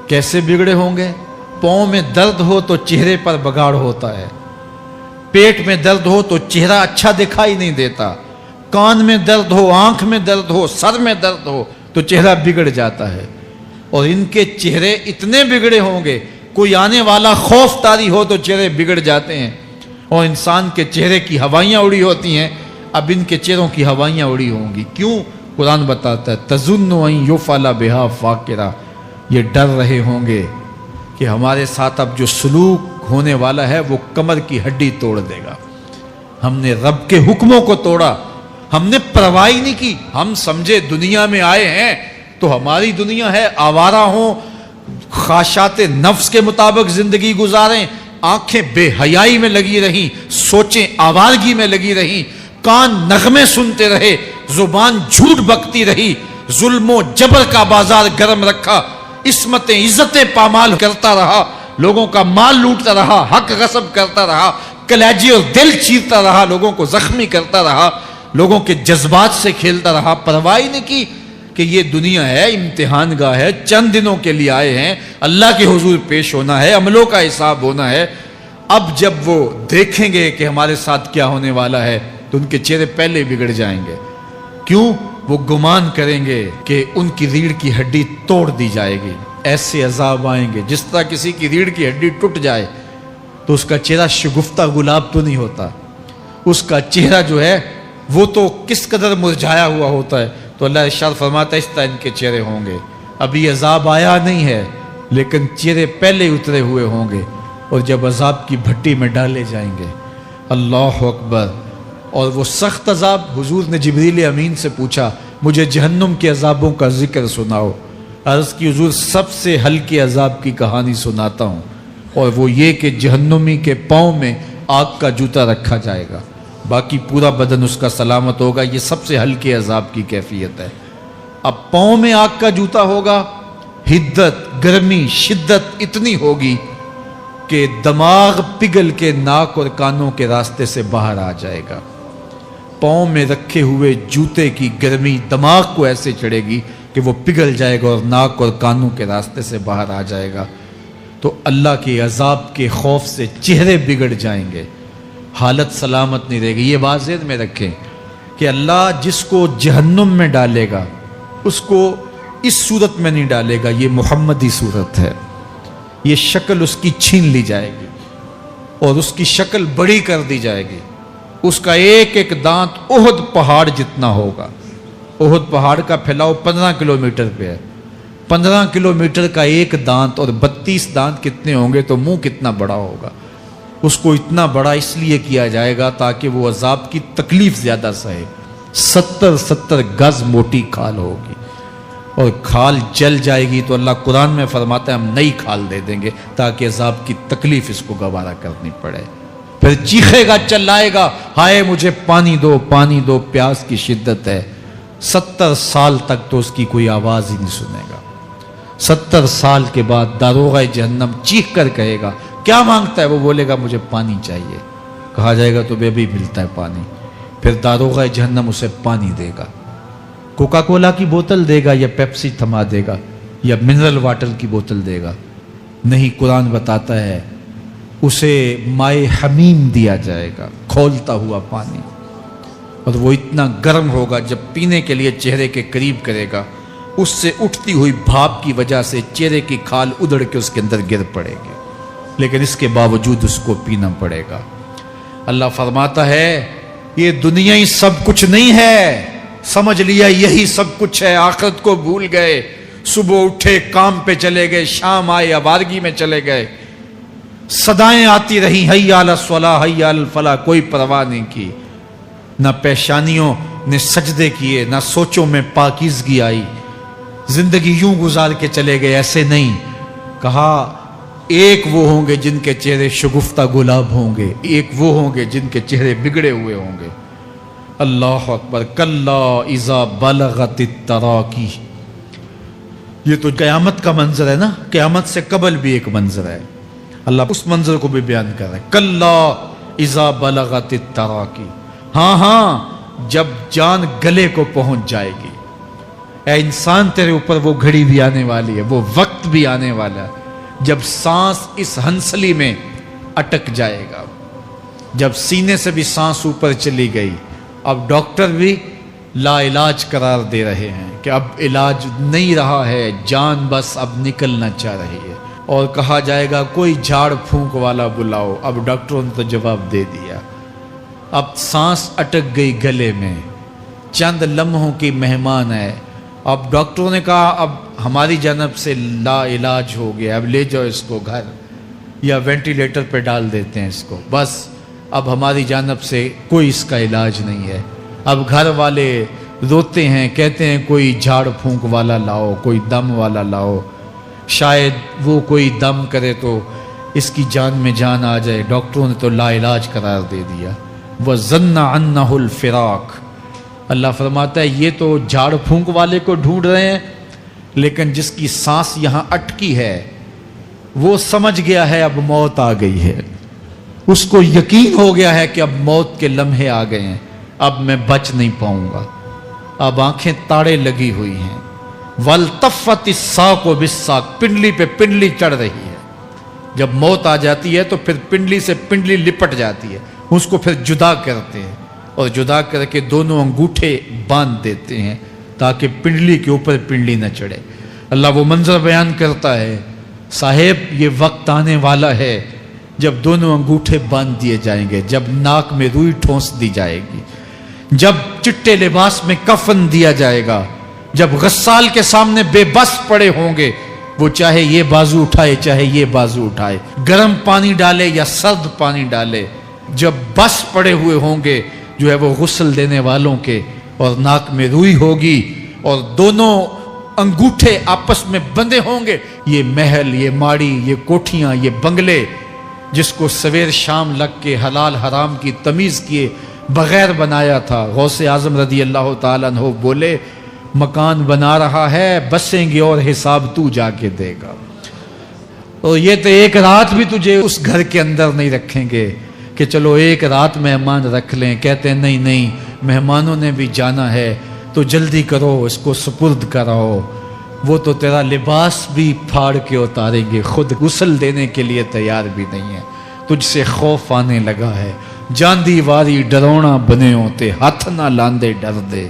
کیسے بگڑے ہوں گے؟ پاؤں میں درد ہو تو چہرے پر بگاڑ ہوتا ہے، پیٹ میں درد ہو تو چہرہ اچھا دکھائی نہیں دیتا، کان میں درد ہو، آنکھ میں درد ہو، سر میں درد ہو تو چہرہ بگڑ جاتا ہے۔ اور ان کے چہرے اتنے بگڑے ہوں گے، کوئی آنے والا خوف طاری ہو تو چہرے بگڑ جاتے ہیں۔ اور انسان کے چہرے کی ہوائیاں اڑی ہوتی ہیں، اب ان کے چہروں کی ہوائیاں اڑی ہوں گی۔ کیوں؟ قرآن بتاتا ہے تظن ان یفعل بہا فاقرہ، یہ ڈر رہے ہوں گے کہ ہمارے ساتھ اب جو سلوک ہونے والا ہے وہ کمر کی ہڈی توڑ دے گا۔ ہم نے رب کے حکموں کو توڑا، ہم نے پرواہ نہیں کی، ہم سمجھے دنیا میں آئے ہیں تو ہماری دنیا ہے، آوارہ ہوں، خواہشات نفس کے مطابق زندگی گزاریں، آنکھیں بے حیائی میں لگی رہیں، سوچیں آوارگی میں لگی رہیں، کان نغمے سنتے رہے، زبان جھوٹ بکتی رہی، ظلم و جبر کا بازار گرم رکھا، عصمتیں عزتیں پامال کرتا رہا، لوگوں کا مال لوٹتا رہا، حق غصب کرتا رہا، کلیجے اور دل چیرتا رہا، لوگوں کو زخمی کرتا رہا، لوگوں کے جذبات سے کھیلتا رہا، پرواہ نہیں کی کہ یہ دنیا ہے، امتحان گاہ ہے، چند دنوں کے لیے آئے ہیں، اللہ کے حضور پیش ہونا ہے، عملوں کا حساب ہونا ہے۔ اب جب وہ دیکھیں گے کہ ہمارے ساتھ کیا ہونے والا ہے تو ان کے چہرے پہلے بگڑ جائیں گے۔ کیوں؟ وہ گمان کریں گے کہ ان کی ریڑھ کی ہڈی توڑ دی جائے گی، ایسے عذاب آئیں گے جس طرح کسی کی ریڑھ کی ہڈی ٹوٹ جائے تو اس کا چہرہ شگفتہ گلاب تو نہیں ہوتا، اس کا چہرہ جو ہے وہ تو کس قدر مرجھایا ہوا ہوتا ہے۔ تو اللہ ارشاد فرماتا ہے اس طرح ان کے چہرے ہوں گے۔ ابھی عذاب آیا نہیں ہے لیکن چہرے پہلے اترے ہوئے ہوں گے، اور جب عذاب کی بھٹی میں ڈالے جائیں گے، اللہ اکبر، اور وہ سخت عذاب، حضور نے جبریل امین سے پوچھا مجھے جہنم کے عذابوں کا ذکر سناؤ۔ عرض کی حضور سب سے ہلکے عذاب کی کہانی سناتا ہوں، اور وہ یہ کہ جہنمی کے پاؤں میں آگ کا جوتا رکھا جائے گا، باقی پورا بدن اس کا سلامت ہوگا۔ یہ سب سے ہلکے عذاب کی کیفیت ہے۔ اب پاؤں میں آگ کا جوتا ہوگا، حدت، گرمی، شدت اتنی ہوگی کہ دماغ پگھل کے ناک اور کانوں کے راستے سے باہر آ جائے گا۔ پاؤں میں رکھے ہوئے جوتے کی گرمی دماغ کو ایسے چڑھے گی کہ وہ پگھل جائے گا اور ناک اور کانوں کے راستے سے باہر آ جائے گا۔ تو اللہ کے عذاب کے خوف سے چہرے بگڑ جائیں گے، حالت سلامت نہیں رہے گی۔ یہ بات ذہن میں رکھیں کہ اللہ جس کو جہنم میں ڈالے گا اس کو اس صورت میں نہیں ڈالے گا، یہ محمدی صورت ہے، یہ شکل اس کی چھین لی جائے گی اور اس کی شکل بڑی کر دی جائے گی، اس کا ایک ایک دانت احد پہاڑ جتنا ہوگا۔ احد پہاڑ کا پھیلاؤ 15 کلومیٹر پہ ہے، 15 کلومیٹر کا ایک دانت اور 32 دانت کتنے ہوں گے تو منہ کتنا بڑا ہوگا۔ اس کو اتنا بڑا اس لیے کیا جائے گا تاکہ وہ عذاب کی تکلیف زیادہ سہے۔ 70 گز موٹی کھال ہوگی اور کھال جل جائے گی تو اللہ قرآن میں فرماتا ہے ہم نئی کھال دے دیں گے تاکہ عذاب کی تکلیف اس کو گوارا کرنی پڑے۔ پھر چیخے گا، چلائے گا، ہائے مجھے پانی دو، پانی دو، پیاس کی شدت ہے۔ 70 سال تک تو اس کی کوئی آواز ہی نہیں سنے گا۔ 70 سال کے بعد داروغہ جہنم چیخ کر کہے گا کیا مانگتا ہے؟ وہ بولے گا مجھے پانی چاہیے۔ کہا جائے گا تو بے بھی ملتا ہے پانی۔ پھر داروغہ جہنم اسے پانی دے گا، کوکا کولا کی بوتل دے گا یا پیپسی تھما دے گا یا منرل واٹر کی بوتل دے گا؟ نہیں، قرآن بتاتا ہے اسے مائے حمیم دیا جائے گا، کھولتا ہوا پانی، اور وہ اتنا گرم ہوگا جب پینے کے لیے چہرے کے قریب کرے گا اس سے اٹھتی ہوئی بھاپ کی وجہ سے چہرے کی کھال ادڑ کے اس کے اندر گر پڑے گی، لیکن اس کے باوجود اس کو پینا پڑے گا۔ اللہ فرماتا ہے یہ دنیا ہی سب کچھ نہیں ہے، سمجھ لیا یہی سب کچھ ہے، آخرت کو بھول گئے، صبح اٹھے کام پہ چلے گئے، شام آئے آوارگی میں چلے گئے، صدائیں آتی رہی حی علی الصلاح حی علی الفلاح، کوئی پرواہ نہیں کی، نہ پیشانیوں نے سجدے کیے، نہ سوچوں میں پاکیزگی آئی، زندگی یوں گزار کے چلے گئے۔ ایسے نہیں، کہا ایک وہ ہوں گے جن کے چہرے شگفتہ گلاب ہوں گے، ایک وہ ہوں گے جن کے چہرے بگڑے ہوئے ہوں گے۔ اللہ اکبر، کلا اذا بلغت التراقی، یہ تو قیامت کا منظر ہے نا، قیامت سے قبل بھی ایک منظر ہے، اللہ اس منظر کو بھی بیان کر رہا ہے۔ کلا اذا بلغت التراقی، ہاں جب جان گلے کو پہنچ جائے گی، اے انسان تیرے اوپر وہ گھڑی بھی آنے والی ہے، وہ وقت بھی آنے والا ہے جب سانس اس ہنسلی میں اٹک جائے گا، جب سینے سے بھی سانس اوپر چلی گئی، اب ڈاکٹر بھی لا علاج قرار دے رہے ہیں کہ اب علاج نہیں رہا ہے، جان بس اب نکلنا چاہ رہی ہے، اور کہا جائے گا کوئی جھاڑ پھونک والا بلاؤ، اب ڈاکٹروں نے تو جواب دے دیا، اب سانس اٹک گئی گلے میں، چند لمحوں کی مہمان ہے، اب ڈاکٹروں نے کہا اب ہماری جانب سے لا علاج ہو گیا، اب لے جاؤ اس کو گھر یا وینٹیلیٹر پہ ڈال دیتے ہیں اس کو، بس اب ہماری جانب سے کوئی اس کا علاج نہیں ہے۔ اب گھر والے روتے ہیں، کہتے ہیں کوئی جھاڑ پھونک والا لاؤ، کوئی دم والا لاؤ، شاید وہ کوئی دم کرے تو اس کی جان میں جان آ جائے، ڈاکٹروں نے تو لا علاج قرار دے دیا۔ وَظَنَّ عَنَّهُ الْفِرَاقُ، اللہ فرماتا ہے یہ تو جھاڑ پھونک والے کو ڈھونڈ رہے ہیں، لیکن جس کی سانس یہاں اٹکی ہے وہ سمجھ گیا ہے اب موت آ گئی ہے، اس کو یقین ہو گیا ہے کہ اب موت کے لمحے آ گئے ہیں، اب میں بچ نہیں پاؤں گا، اب آنکھیں تاڑے لگی ہوئی ہیں۔ وَالْتَفَّتِ السَّاقُ بِالسَّاقِ، پنڈلی پہ پنڈلی چڑھ رہی ہے، جب موت آ جاتی ہے تو پھر پنڈلی سے پنڈلی لپٹ جاتی ہے، اس کو پھر جدا کرتے ہیں اور جدا کر کے دونوں انگوٹھے باندھ دیتے ہیں تاکہ پنڈلی کے اوپر پنڈلی نہ چڑھے۔ اللہ وہ منظر بیان کرتا ہے صاحب یہ وقت آنے والا ہے جب دونوں انگوٹھے باندھ دیے جائیں گے، جب ناک میں روئی ٹھونس دی جائے گی، جب چٹے لباس میں کفن دیا جائے گا، جب غسال کے سامنے بے بس پڑے ہوں گے، وہ چاہے یہ بازو اٹھائے چاہے یہ بازو اٹھائے، گرم پانی ڈالے یا سرد پانی ڈالے، جب بس پڑے ہوئے ہوں گے جو ہے وہ غسل دینے والوں کے، اور ناک میں روئی ہوگی اور دونوں انگوٹھے آپس میں بندھے ہوں گے، یہ محل، یہ ماڑی، یہ کوٹھیاں، یہ بنگلے جس کو سویر شام لگ کے حلال حرام کی تمیز کیے بغیر بنایا تھا، غوث اعظم رضی اللہ تعالیٰ عنہ بولے مکان بنا رہا ہے بسیں گے اور حساب تو جا کے دے گا، اور یہ تو ایک رات بھی تجھے اس گھر کے اندر نہیں رکھیں گے کہ چلو ایک رات مہمان رکھ لیں، کہتے ہیں نہیں نہیں مہمانوں نے بھی جانا ہے تو جلدی کرو اس کو سپرد کراؤ، وہ تو تیرا لباس بھی پھاڑ کے اتاریں گے، خود غسل دینے کے لیے تیار بھی نہیں ہے، تجھ سے خوف آنے لگا ہے، ਜਾਂਦੀ ਵਾਰੀ ਡਰਾਉਣਾ ਬਣਿਓ ਤੇ ਹੱਥ ਨਾ ਲਾਂਦੇ ਡਰਦੇ,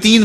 3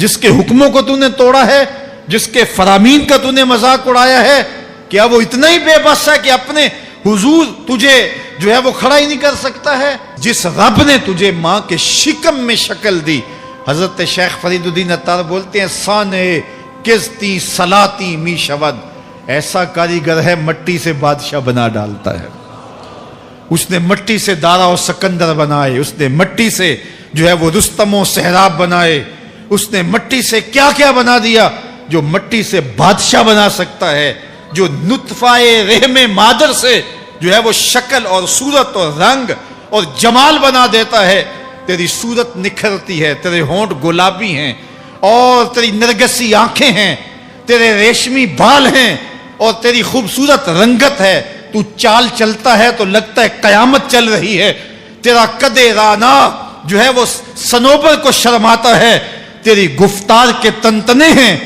جس کے حکموں کو تو نے توڑا ہے، جس کے فرامین کا تو نے مذاق اڑایا ہے، کیا وہ اتنا ہی بے بس ہے کہ اپنے حضور تجھے جو ہے وہ کھڑا ہی نہیں کر سکتا ہے؟ جس رب نے تجھے ماں کے شکم میں شکل دی، حضرت شیخ فرید الدین عطار بولتے ہیں سانے کزتی سلاتی می شود، ایسا کاریگر ہے مٹی سے بادشاہ بنا ڈالتا ہے۔ اس نے مٹی سے دارا و سکندر بنائے، اس نے مٹی سے جو ہے وہ رستم و سہراب بنائے، اس نے مٹی سے کیا کیا بنا دیا جو مٹی سے بادشاہ بنا سکتا ہے، جو نطفہ رحم مادر سے جو ہے وہ شکل اور صورت اور رنگ اور جمال بنا دیتا ہے۔ تیری صورت نکھرتی ہے، تیرے ہونٹ گلابی ہیں اور تیری نرگسی آنکھیں ہیں، تیرے ریشمی بال ہیں اور تیری خوبصورت رنگت ہے، تو چال چلتا ہے تو لگتا ہے قیامت چل رہی ہے، تیرا قد رانا جو ہے وہ صنوبر کو شرماتا ہے، تیری گفتار کے تنتنے ہیں۔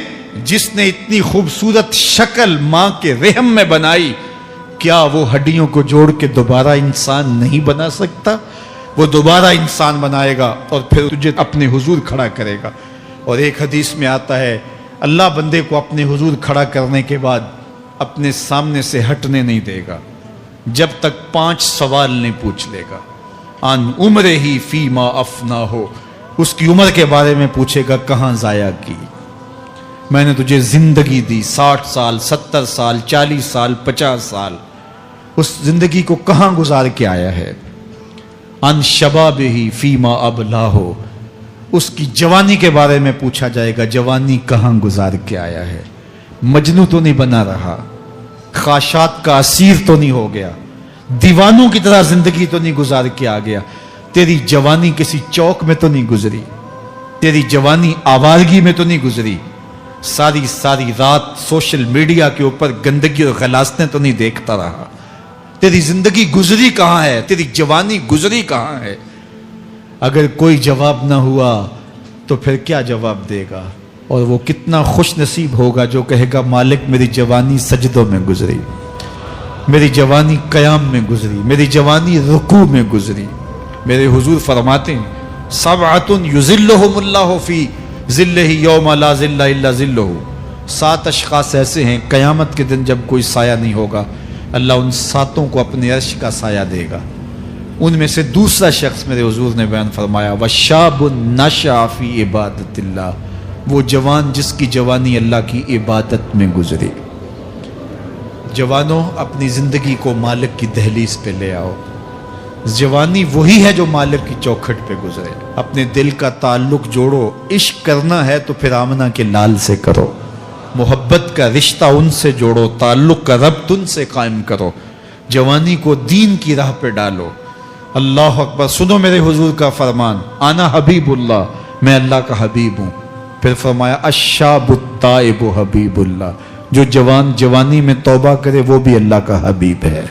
جس نے اتنی خوبصورت شکل ماں کے رحم میں بنائی، کیا وہ ہڈیوں کو جوڑ کے دوبارہ انسان نہیں بنا سکتا؟ وہ دوبارہ انسان بنائے گا اور پھر تجھے اپنے حضور کھڑا کرے گا۔ اور ایک حدیث میں آتا ہے اللہ بندے کو اپنے حضور کھڑا کرنے کے بعد اپنے سامنے سے ہٹنے نہیں دے گا جب تک 5 سوال نہیں پوچھ لے گا۔ ان عمر ہی فیما افنا ہو، اس کی عمر کے بارے میں پوچھے گا کہاں ضائع کی؟ میں نے تجھے زندگی دی 60 سال 70 سال 40 سال 50 سال، اس زندگی کو کہاں گزار کے آیا ہے؟ ان شباب ہی فیما ابلا ہو، اس کی جوانی کے بارے میں پوچھا جائے گا جوانی کہاں گزار کے آیا ہے؟ مجنوں تو نہیں بنا رہا، خواہشات کا اسیر تو نہیں ہو گیا، دیوانوں کی طرح زندگی تو نہیں گزار کے آ گیا؟ تیری جوانی کسی چوک میں تو نہیں گزری، تیری جوانی آوارگی میں تو نہیں گزری، ساری رات سوشل میڈیا کے اوپر گندگی اور غلاظتیں تو نہیں دیکھتا رہا؟ تیری زندگی گزری کہاں ہے؟ تیری جوانی گزری کہاں ہے؟ اگر کوئی جواب نہ ہوا تو پھر کیا جواب دے گا؟ اور وہ کتنا خوش نصیب ہوگا جو کہے گا مالک میری جوانی سجدوں میں گزری، میری جوانی قیام میں گزری، میری جوانی رکوع میں گزری۔ میرے حضور فرماتے ہیں سبعۃ یظلھم اللہ فی ظلہ یوم لا ظل الا ظلہ، 7 اشخاص ایسے ہیں قیامت کے دن جب کوئی سایہ نہیں ہوگا، اللہ ان 7 کو اپنے عرش کا سایہ دے گا۔ ان میں سے دوسرا شخص میرے حضور نے بیان فرمایا وشاب نشأ فی عبادت اللہ، وہ جوان جس کی جوانی اللہ کی عبادت میں گزری۔ جوانوں اپنی زندگی کو مالک کی دہلیز پہ لے آؤ، جوانی وہی ہے جو مالک کی چوکھٹ پہ گزرے۔ اپنے دل کا تعلق جوڑو، عشق کرنا ہے تو پھر آمنہ کے لال سے کرو، محبت کا رشتہ ان سے جوڑو، تعلق کا ربط ان سے قائم کرو، جوانی کو دین کی راہ پہ ڈالو۔ اللہ اکبر، سنو میرے حضور کا فرمان، انا حبیب اللہ، میں اللہ کا حبیب ہوں۔ پھر فرمایا الشاب التائب حبیب اللہ، جو جوان جوانی میں توبہ کرے وہ بھی اللہ کا حبیب ہے۔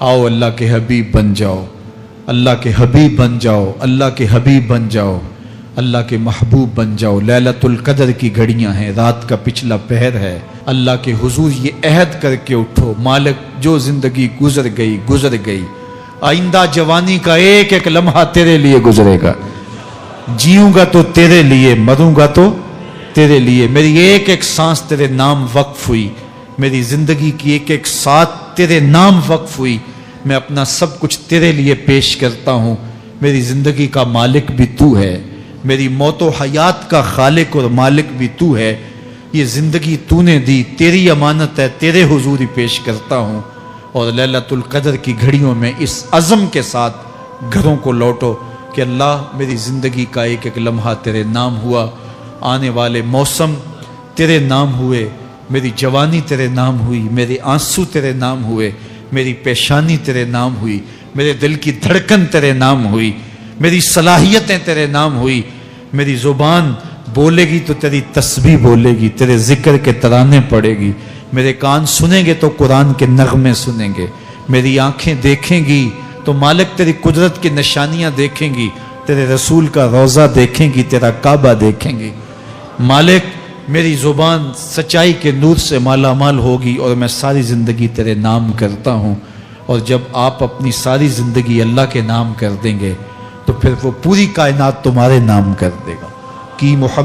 آؤ اللہ کے حبیب بن جاؤ، اللہ کے حبیب بن جاؤ، اللہ کے حبیب بن جاؤ، اللہ کے محبوب بن جاؤ۔ لیلۃ القدر کی گھڑیاں ہیں، رات کا پچھلا پہر ہے، اللہ کے حضور یہ عہد کر کے اٹھو مالک جو زندگی گزر گئی، آئندہ جوانی کا ایک ایک لمحہ تیرے لیے گزرے گا، جیوں گا تو تیرے لیے، مروں گا تو تیرے لیے، میری ایک ایک سانس تیرے نام وقف ہوئی، میری زندگی کی ایک ایک ساتھ تیرے نام وقف ہوئی، میں اپنا سب کچھ تیرے لیے پیش کرتا ہوں۔ میری زندگی کا مالک بھی تو ہے، میری موت و حیات کا خالق اور مالک بھی تو ہے، یہ زندگی تو نے دی، تیری امانت ہے، تیرے حضور ہی پیش کرتا ہوں۔ اور لیلۃ القدر کی گھڑیوں میں اس عزم کے ساتھ گھروں کو لوٹو کہ اللہ میری زندگی کا ایک ایک لمحہ تیرے نام ہوا، آنے والے موسم تیرے نام ہوئے، میری جوانی تیرے نام ہوئی، میرے آنسو تیرے نام ہوئے، میری پیشانی تیرے نام ہوئی، میرے دل کی دھڑکن تیرے نام ہوئی، میری صلاحیتیں تیرے نام ہوئی، میری زبان بولے گی تو تیری تسبیح بولے گی، تیرے ذکر کے ترانے پڑے گی، میرے کان سنیں گے تو قرآن کے نغمے سنیں گے، میری آنکھیں دیکھیں گی تو مالک تیری قدرت کی نشانیاں دیکھیں گی، تیرے رسول کا روضہ دیکھیں گی، تیرا کعبہ دیکھیں گی۔ مالک میری زبان سچائی کے نور سے مالا مال ہوگی اور میں ساری زندگی تیرے نام کرتا ہوں۔ اور جب آپ اپنی ساری زندگی اللہ کے نام کر دیں گے تو پھر وہ پوری کائنات تمہارے نام کر دے گا کہ محمد